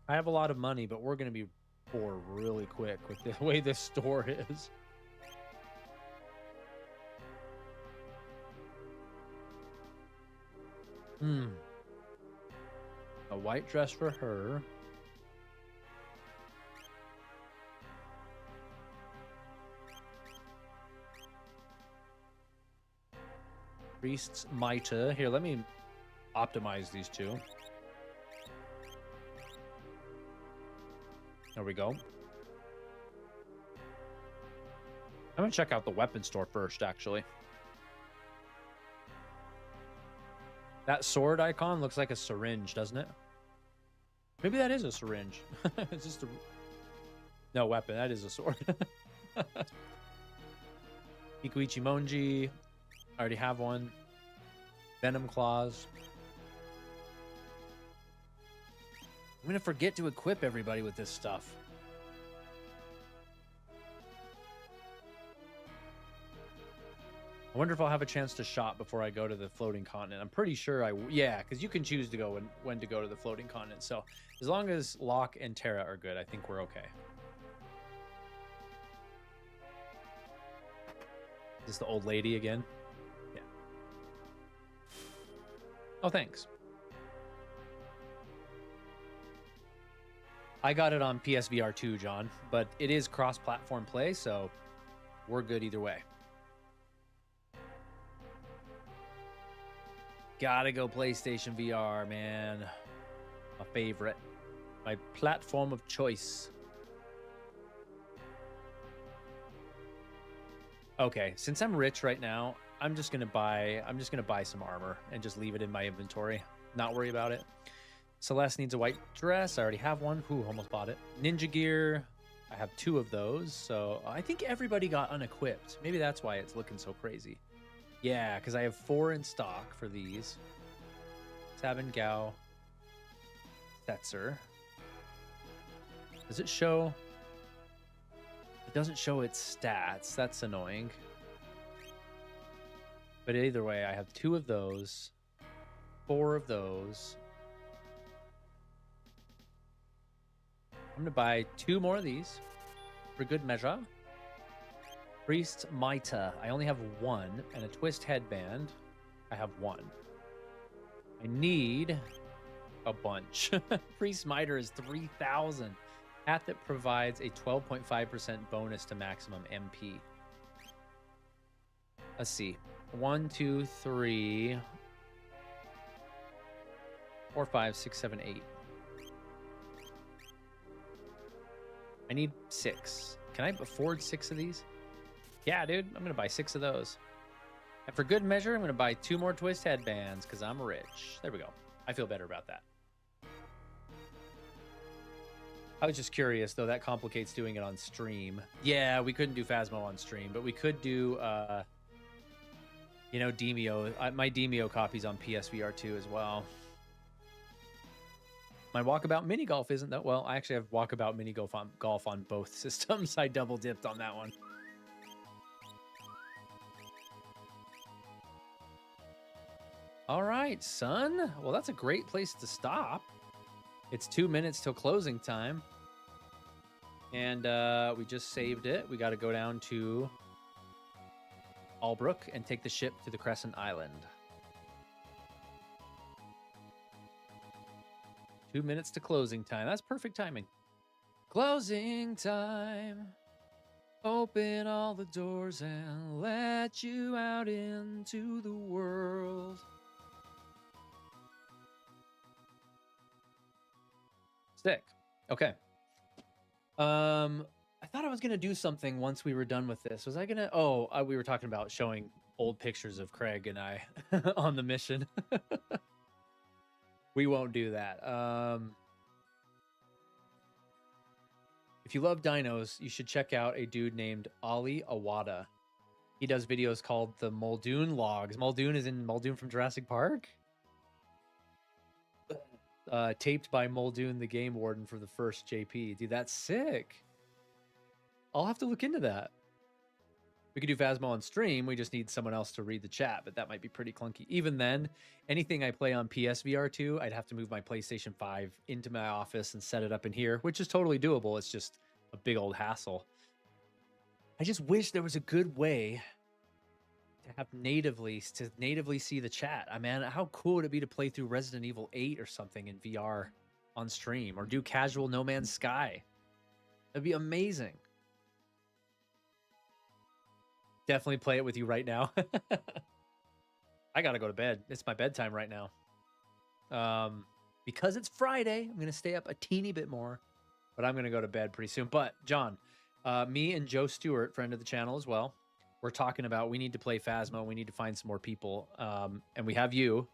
I have a lot of money, but we're going to be poor really quick with the way this store is. A white dress for her. Priest's mitre. Here, let me optimize these two. There we go. I'm gonna check out the weapon store first, actually. That sword icon looks like a syringe, doesn't it? Maybe that is a syringe. It's just a... No, weapon. That is a sword. Ikuichi Monji. I already have one. Venom Claws. I'm gonna forget to equip everybody with this stuff. I wonder if I'll have a chance to shop before I go to the floating continent. I'm pretty sure yeah, because you can choose to go when to go to the floating continent. So as long as Locke and Terra are good, I think we're okay. Is this the old lady again? Yeah. Oh, thanks. I got it on PSVR 2, John, but it is cross-platform play, so we're good either way. Gotta go PlayStation VR, man. My favorite. My platform of choice. Okay, since I'm rich right now, I'm just gonna buy some armor and just leave it in my inventory. Not worry about it. Celeste needs a white dress. I already have one. Ooh, almost bought it. Ninja gear. I have 2 of those. So I think everybody got unequipped. Maybe that's why it's looking so crazy. Yeah, because I have 4 in stock for these. Sabin Gao. Setzer. Does it show? It doesn't show its stats. That's annoying. But either way, I have 2 of those. 4 of those. I'm going to buy 2 more of these for good measure. Priest Mitre. I only have 1. And a twist headband. I have 1. I need a bunch. Priest Mitre is 3,000. Hat that provides a 12.5% bonus to maximum MP. Let's see. 1, 2, 3, 4, 5, 6, 7, 8. I need 6. Can I afford 6 of these? Yeah, dude. I'm going to buy 6 of those. And for good measure, I'm going to buy 2 more twist headbands because I'm rich. There we go. I feel better about that. I was just curious, though. That complicates doing it on stream. Yeah, we couldn't do Phasmo on stream, but we could do, you know, Demio. My Demio copy's on PSVR 2 as well. My Walkabout Mini Golf isn't that well. I actually have Walkabout Mini Golf on both systems. I double dipped on that one. All right, son. Well, that's a great place to stop. It's 2 minutes till closing time. And we just saved it. We got to go down to Albrook and take the ship to the Crescent Island. 2 minutes to closing time. That's perfect timing. Closing time. Open all the doors and let you out into the world. Sick. Okay. I thought I was gonna do something once we were done with this. Was I gonna? Oh, we were talking about showing old pictures of Craig and I on the mission. We won't do that. If you love dinos, you should check out a dude named Ali Awada. He does videos called the Muldoon Logs. Muldoon is in Muldoon from Jurassic Park. Taped by Muldoon, the game warden for the first JP. Dude, that's sick. I'll have to look into that. We could do Phasmo on stream. We just need someone else to read the chat, but that might be pretty clunky. Even then, anything I play on PSVR 2, I'd have to move my PlayStation 5 into my office and set it up in here, which is totally doable. It's just a big old hassle. I just wish there was a good way to have natively see the chat. I mean, how cool would it be to play through Resident Evil 8 or something in VR on stream, or do casual No Man's Sky? That'd be amazing. Definitely play it with you right now. I gotta go to bed. It's my bedtime right now. Because it's Friday, I'm gonna stay up a teeny bit more, but I'm gonna go to bed pretty soon. But John, me and Joe Stewart, friend of the channel as well, we're talking about we need to play Phasmo. We need to find some more people. And we have you.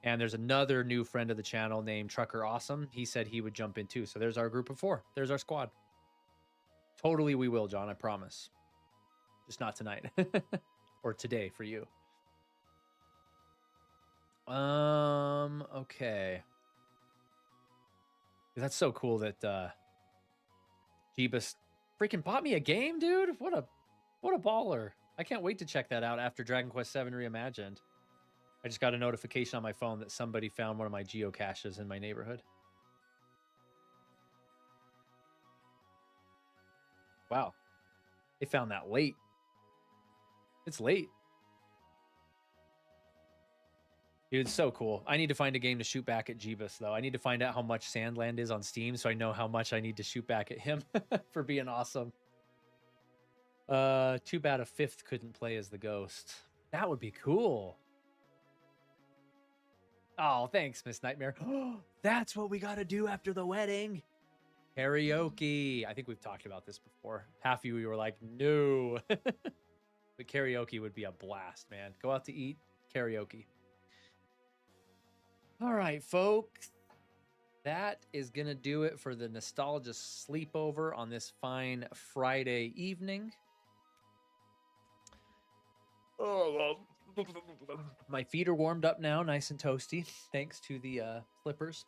And there's another new friend of the channel named Trucker Awesome. He said he would jump in too. So there's our group of 4. There's our squad. Totally we will, John, I promise. Just not tonight. Or today for you. Okay. That's so cool that Jeebus freaking bought me a game, dude. What a baller. I can't wait to check that out after Dragon Quest VII Reimagined. I just got a notification on my phone that somebody found one of my geocaches in my neighborhood. Wow. They found that late. It's late. Dude, it's so cool. I need to find a game to shoot back at Jeebus, though. I need to find out how much Sandland is on Steam so I know how much I need to shoot back at him for being awesome. Too bad a fifth couldn't play as the ghost. That would be cool. Oh, thanks, Miss Nightmare. That's what we got to do after the wedding. Karaoke. I think we've talked about this before. Half of you were like, no. But karaoke would be a blast, man. Go out to eat, karaoke. All right, folks. That is going to do it for the nostalgia sleepover on this fine Friday evening. Oh, my feet are warmed up now, nice and toasty, thanks to the slippers.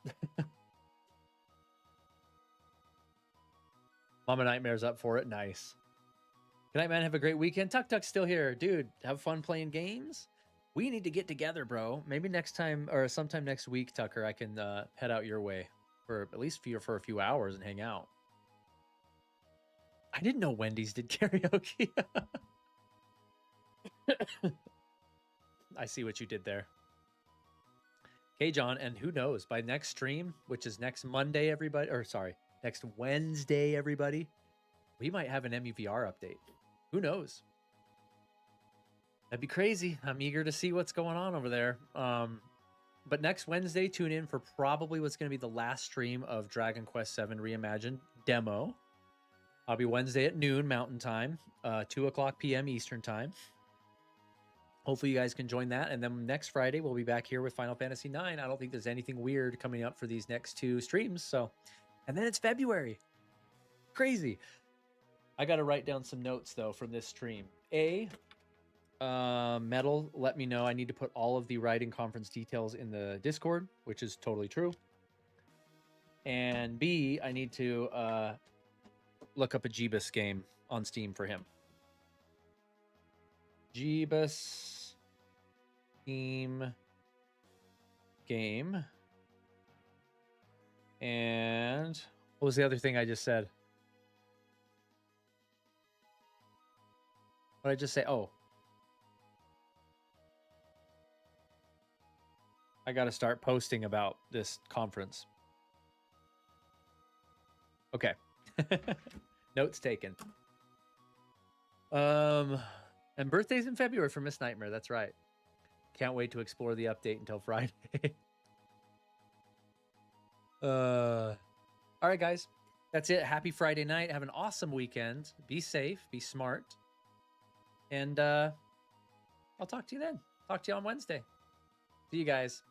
Mama Nightmare's up for it. Nice. Good night, man. Have a great weekend. Tuck Tuck's still here. Dude, have fun playing games. We need to get together, bro. Maybe next time or sometime next week, Tucker, I can head out your way for at least for a few hours and hang out. I didn't know Wendy's did karaoke. I see what you did there. Okay, John, and who knows, by next stream, which is next Monday, everybody, or sorry, next Wednesday, everybody, we might have an MUVR update. Who knows? That'd be crazy. I'm eager to see what's going on over there. But next Wednesday, tune in for probably what's going to be the last stream of Dragon Quest VII Reimagined demo. I'll be Wednesday at noon Mountain Time, 2 o'clock p.m. Eastern Time. Hopefully you guys can join that. And then next Friday, we'll be back here with Final Fantasy IX. I don't think there's anything weird coming up for these next 2 streams. So, and then it's February. Crazy. I got to write down some notes, though, from this stream. Metal, let me know. I need to put all of the writing conference details in the Discord, which is totally true. And B, I need to look up a Jeebus game on Steam for him. Jeebus Steam game. And what was the other thing I just said? What did I just say? Oh. I got to start posting about this conference. Okay. Notes taken. And birthday's in February for Miss Nightmare. That's right. Can't wait to explore the update until Friday. All right, guys. That's it. Happy Friday night. Have an awesome weekend. Be safe. Be smart. And I'll talk to you then. Talk to you on Wednesday. See you guys.